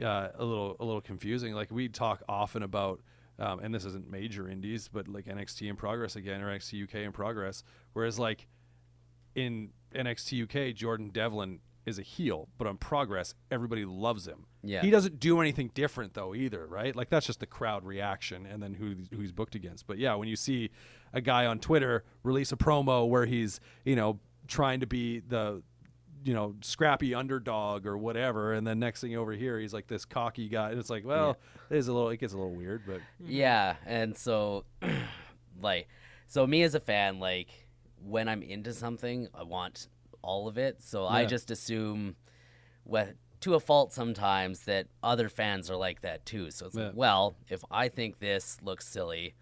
a little confusing. We talk often about, and this isn't major indies, but NXT in Progress again, or NXT UK in Progress. Whereas in NXT UK, Jordan Devlin is a heel, but on Progress, everybody loves him. Yeah. He doesn't do anything different though either, right? That's just the crowd reaction and then who he's booked against. But when you see a guy on Twitter release a promo where he's, trying to be the, scrappy underdog or whatever, and then next thing over here he's this cocky guy, and it's it gets a little weird, but and so so me as a fan, when I'm into something, I want all of it, so I just assume to a fault sometimes that other fans are like that too. So it's well, if I think this looks silly,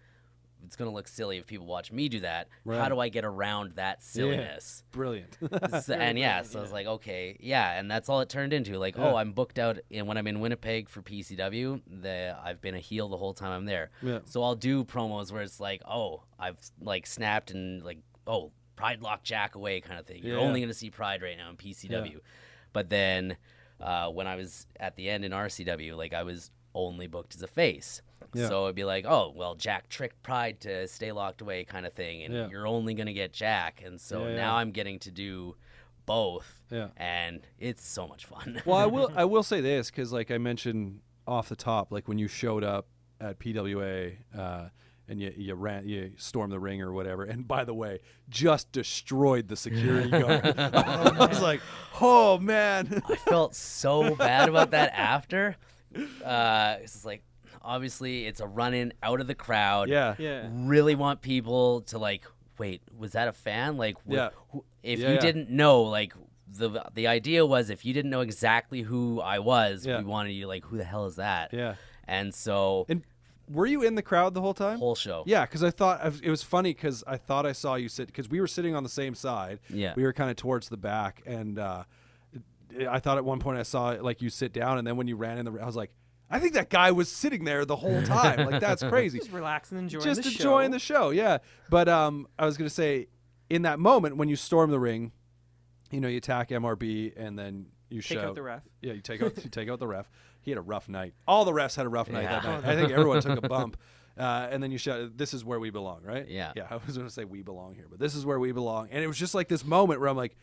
it's going to look silly if people watch me do that. Right. How do I get around that silliness? Yeah. Brilliant. So I was okay, and that's all it turned into. Oh, I'm booked out when I'm in Winnipeg for PCW. I've been a heel the whole time I'm there. Yeah. So I'll do promos where it's oh, I've snapped and Pride locked Jack away kind of thing. You're only going to see Pride right now in PCW. Yeah. But then when I was at the end in RCW, I was only booked as a face. Yeah. So it'd be oh, well, Jack tricked Pride to stay locked away kind of thing, and you're only going to get Jack. And so now I'm getting to do both, and it's so much fun. Well, I will say this, because I mentioned off the top, when you showed up at PWA and you stormed the ring or whatever, and by the way, just destroyed the security guard. I was oh, man. I felt so bad about that after. It's obviously it's a run-in out of the crowd. Yeah. Really want people to wait, was that a fan? Like, if Yeah, you didn't know, like, the idea was if you didn't know exactly who I was, we wanted you like, who the hell is that? Yeah. And so. And were you in the crowd the whole time? Whole show. Yeah, because I thought it was funny because I thought I saw you sit because we were sitting on the same side. Yeah. We were kind of towards the back, and I thought at one point I saw like you sit down, and then when you ran in I was like, I think that guy was sitting there the whole time. Like, that's crazy. Just relaxing, enjoying the show. Yeah. But I was gonna say, in that moment when you storm the ring, you know, you attack MRB and then you take out the ref. Yeah, you take out the ref. He had a rough night. All the refs had a rough night that night. I think everyone took a bump. And then you shout, "This is where we belong," right? Yeah. Yeah. I was gonna say we belong here, but this is where we belong. And it was just like this moment where I'm like,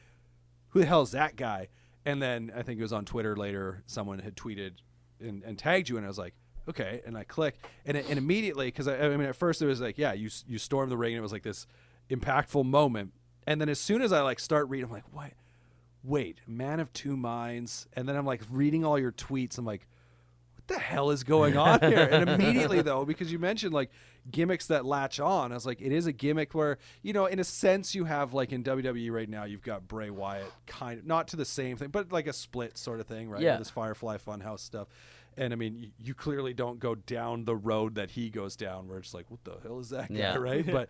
who the hell is that guy? And then I think it was on Twitter later, someone had tweeted and tagged you, and I was like, okay. And I click, and immediately, because I mean, at first it was like, yeah, you stormed the ring, and it was like this impactful moment. And then as soon as I like start reading, I'm like, what? Wait, man of two minds. And then I'm like reading all your tweets. I'm like, what the hell is going on here? And immediately though, because you mentioned like gimmicks that latch on, I was like, it is a gimmick where, you know, in a sense you have like in WWE right now, you've got Bray Wyatt, kind of not to the same thing, but like a split sort of thing, right? Yeah. This Firefly Funhouse stuff. And I mean, you clearly don't go down the road that he goes down where it's like, what the hell is that guy? Yeah. Right.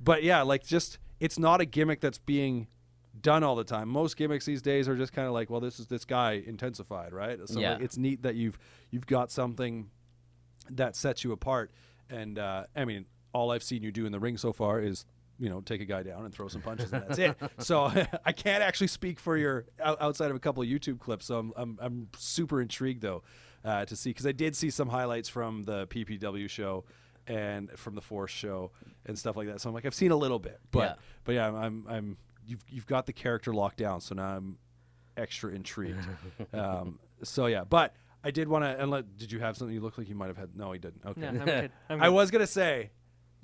But yeah, like just, it's not a gimmick that's being done all the time. Most gimmicks these days are just kind of like, well, this is this guy intensified, right? So yeah. like, it's neat that you've got something that sets you apart. And I mean, all I've seen you do in the ring so far is, you know, take a guy down and throw some punches, and that's it. So I can't actually speak for your outside of a couple of YouTube clips. So I'm super intrigued though to see, because I did see some highlights from the PPW show and from the Force show and stuff like that. So I'm like, I've seen a little bit, but yeah, I'm you've got the character locked down. So now I'm extra intrigued. So yeah, but I did want to. Did you have something? You look like you might have had. No, he didn't. Okay. Yeah, I'm good. I was gonna say.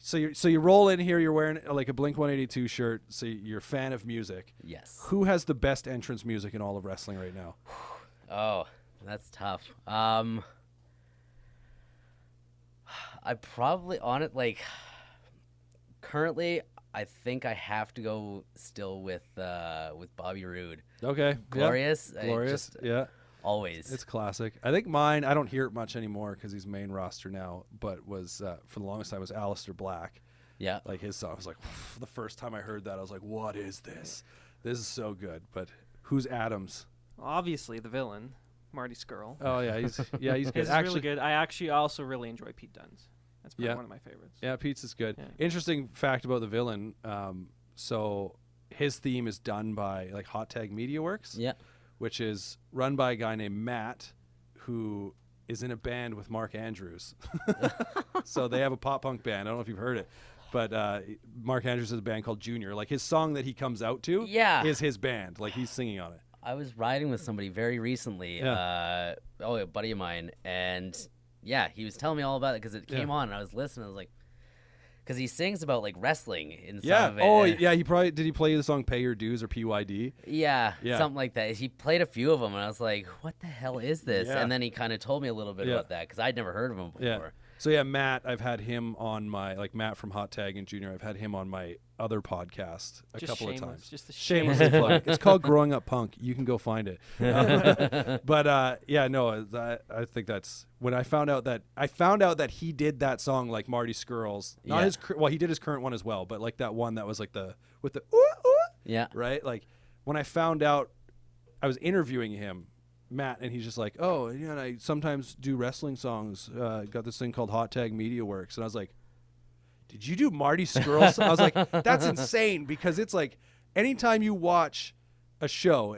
So you roll in here. You're wearing like a Blink-182 shirt. So you're a fan of music. Yes. Who has the best entrance music in all of wrestling right now? Oh, that's tough. I probably on it like currently. I think I have to go still with Bobby Roode. Okay. Glorious. Yeah. Glorious. Yeah. Always. It's classic. I think mine, I don't hear it much anymore because he's main roster now, but was for the longest time was Aleister Black. Yeah. Like his song, I was like, the first time I heard that, I was like, what is this? This is so good. But who's Adams? Obviously the villain, Marty Scurll. Oh yeah, he's good. He's really good. I actually also really enjoy Pete Dunne's. That's probably one of my favorites. Yeah, Pete's is good. Yeah. Interesting fact about the villain. So his theme is done by like Hot Tag Media Works. Yeah. Which is run by a guy named Matt, who is in a band with Mark Andrews. So they have a pop punk band. I don't know if you've heard it, but Mark Andrews has a band called Junior. Like his song that he comes out to is his band. Like he's singing on it. I was riding with somebody very recently, a buddy of mine, and yeah, he was telling me all about it because it came on and I was listening. I was like, because he sings about like wrestling in some of it. Oh yeah, he play the song "Pay Your Dues" or PYD? Yeah, something like that. He played a few of them, and I was like, "What the hell is this?" Yeah. And then he kind of told me a little bit about that because I'd never heard of him before. Yeah. So yeah, Matt, I've had him on my Matt from Hot Tag and Junior. I've had him on my other podcast a couple of times. Just a shameless plug. It's called Growing Up Punk. You can go find it. But I think that's when I found out that he did that song like Marty Scurll's. Not his. Well, he did his current one as well, but like that one that was like with the ooh, ooh, yeah, right. Like when I found out, I was interviewing him. Matt, and he's just like, oh, yeah, and I sometimes do wrestling songs. Got this thing called Hot Tag Media Works, and I was like, did you do Marty Scurll? I was like, that's insane, because it's like anytime you watch a show,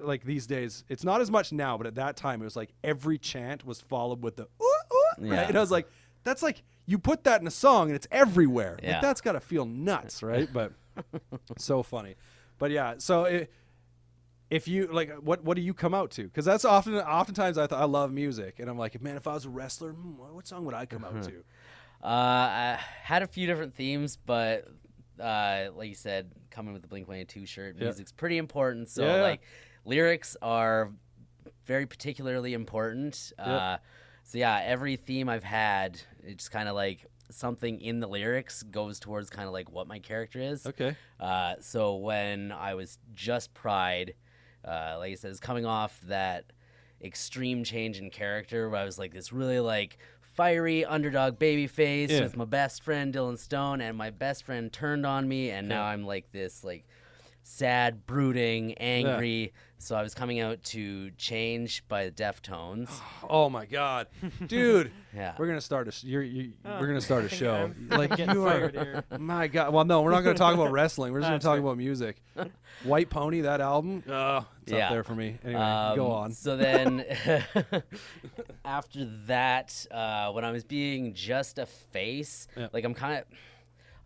like these days, it's not as much now, but at that time it was like every chant was followed with the ooh, ooh, right? And I was like, that's like you put that in a song and it's everywhere. Yeah. Like, that's got to feel nuts, right? But so funny. But yeah, so if you like, what do you come out to? Because that's oftentimes I thought I love music, and I'm like, man, if I was a wrestler, what song would I come out to? I had a few different themes, but like you said, coming with the Blink-182 shirt, music's pretty important. So like lyrics are very particularly important. So yeah, every theme I've had, it's kind of like something in the lyrics goes towards kind of like what my character is. Okay. So when I was just Pride, like I said, it's coming off that extreme change in character where I was like this really like fiery underdog baby face with my best friend Dylan Stone, and my best friend turned on me, and now I'm like this like sad, brooding, angry. So I was coming out to Change by the Deftones. Oh my God, dude! Yeah, we're gonna start a we're gonna start a show. Like you are, here. My God. Well, no, we're not gonna talk about wrestling. We're just gonna talk about music. White Pony, that album. It's up there for me. Anyway, go on. So then, after that, when I was being just a face, like I'm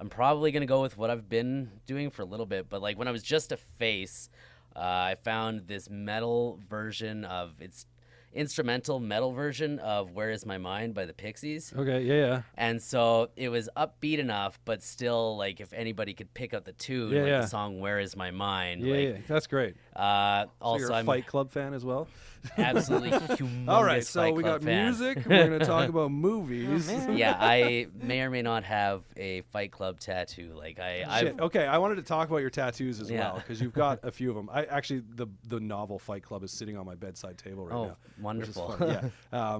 probably going to go with what I've been doing for a little bit, but like when I was just a face, I found this metal version of instrumental metal version of Where Is My Mind by the Pixies. Okay, yeah. And so it was upbeat enough, but still, like, if anybody could pick up the tune, the song Where Is My Mind. Yeah, that's great. Also, so you're a Fight Club fan as well? Absolutely humongous. All right, so Fight we Club got fan. music. We're going to talk about movies. Yeah, I may or may not have a Fight Club tattoo. Like Okay, I wanted to talk about your tattoos as well, because you've got a few of them. The novel Fight Club is sitting on my bedside table right now. Wonderful. Yeah.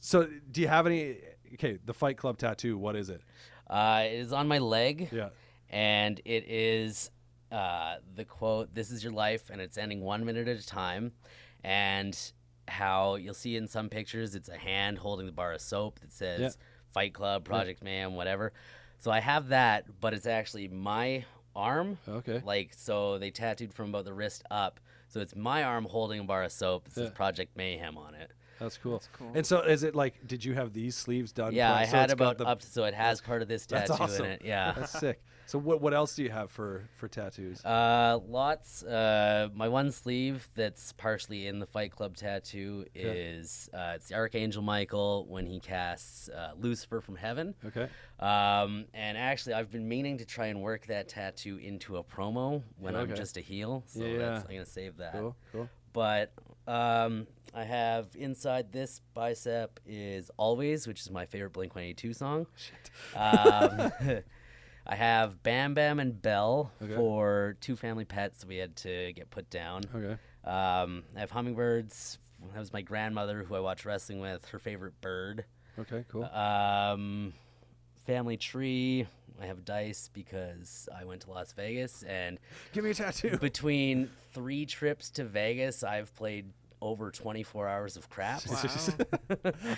So do you have any? Okay, the Fight Club tattoo. What is it? It is on my leg. Yeah. And it is the quote, "This is your life, and it's ending 1 minute at a time." And how you'll see in some pictures, it's a hand holding the bar of soap that says Fight Club, Project Mayhem, whatever. So I have that, but it's actually my arm. Okay. Like, so they tattooed from about the wrist up. So it's my arm holding a bar of soap that says Project Mayhem on it. That's cool. And so is it like, did you have these sleeves done? Yeah, I had about up to, so it has part of this tattoo awesome. in it. Yeah. That's sick. So what else do you have for tattoos? Lots. My one sleeve that's partially in the Fight Club tattoo is it's the Archangel Michael when he casts Lucifer from heaven. Okay. And actually, I've been meaning to try and work that tattoo into a promo when I'm just a heel. So I'm gonna save that. Cool. But I have inside this bicep is Always, which is my favorite Blink-182 song. Shit. I have Bam Bam and Belle for two family pets we had to get put down. Okay. I have hummingbirds. That was my grandmother who I watched wrestling with, her favorite bird. Okay, cool. Family tree. I have dice because I went to Las Vegas, and give me a tattoo. Between 3 trips to Vegas, I've played over 24 hours of crap. Wow.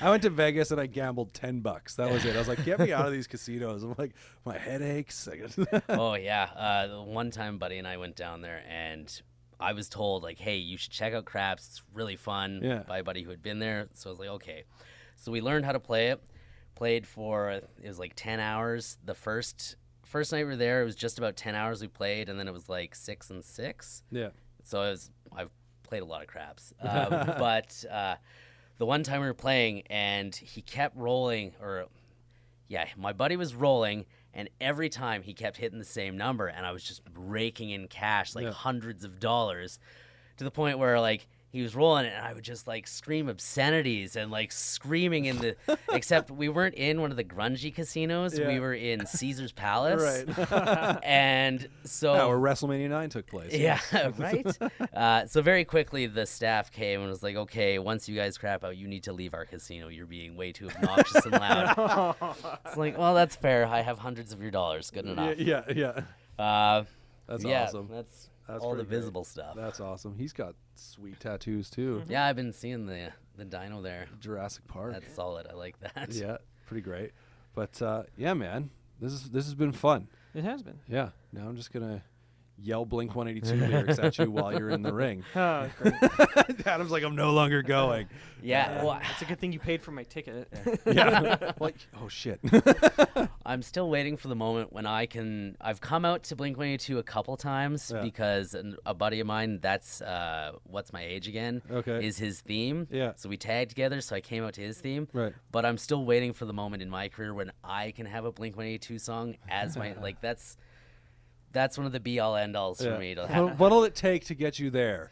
I went to Vegas and I gambled $10. That was it. I was like, get me out of these casinos. I'm like, my head aches. Oh yeah. The one time Buddy and I went down there, and I was told like, hey, you should check out craps. It's really fun by a buddy who had been there. So I was like, okay. So we learned how to play it. Played for, it was like 10 hours. The first night we were there, it was just about 10 hours we played, and then it was like 6 and 6. Yeah. So I've played a lot of craps. But the one time we were playing, and he kept rolling, my buddy was rolling, and every time he kept hitting the same number, and I was just raking in cash, like hundreds of dollars, to the point where like he was rolling it, and I would just like scream obscenities and like screaming in the. Except we weren't in one of the grungy casinos. We were in Caesar's Palace. Right. And so. Where WrestleMania 9 took place. Yeah, right. So very quickly the staff came and was like, "Okay, once you guys crap out, you need to leave our casino. You're being way too obnoxious and loud." It's like, well, that's fair. I have hundreds of your dollars. Good enough. Yeah. That's awesome. That's all the visible great. stuff. That's awesome. He's got sweet tattoos too. Yeah, I've been seeing the dino there. Jurassic Park. That's solid. I like that. Yeah, pretty great. But yeah, man, this has been fun. It has been. Yeah. Now I'm just gonna yell Blink-182 lyrics at you while you're in the ring. Oh, great. Adam's like, I'm no longer going. Yeah, well, it's a good thing you paid for my ticket. Yeah. Like, oh shit. I'm still waiting for the moment when I've come out to Blink-182 a couple times because a buddy of mine, that's What's My Age Again, is his theme. Yeah. So we tagged together, so I came out to his theme. Right. But I'm still waiting for the moment in my career when I can have a Blink-182 song as my like that's one of the be-all end-alls for me. What'll it take to get you there?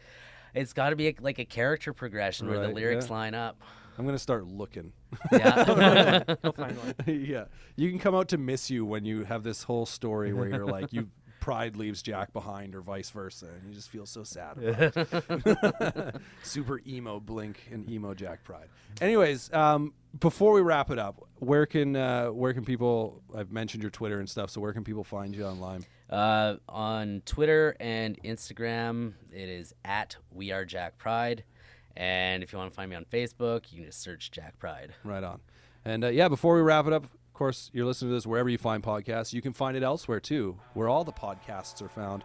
It's got to be like a character progression where the lyrics line up. I'm going to start looking. Yeah. You'll find one. Yeah. You can come out to miss you when you have this whole story where you're like, pride leaves Jack behind or vice versa, and you just feel so sad about it. Super emo Blink and emo Jack Pride. Anyways, before we wrap it up, where can people, I've mentioned your Twitter and stuff, so where can people find you online? On Twitter and Instagram, it is @WeAreJackPride. And if you want to find me on Facebook, you can just search Jack Pride. Right on. And before we wrap it up, of course, you're listening to this wherever you find podcasts. You can find it elsewhere, too, where all the podcasts are found.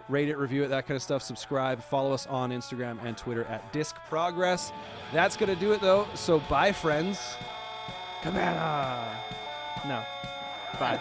Rate it, review it, that kind of stuff. Subscribe. Follow us on Instagram and Twitter @DiscProgress. That's going to do it, though. So bye, friends. Cabana. No. Bye.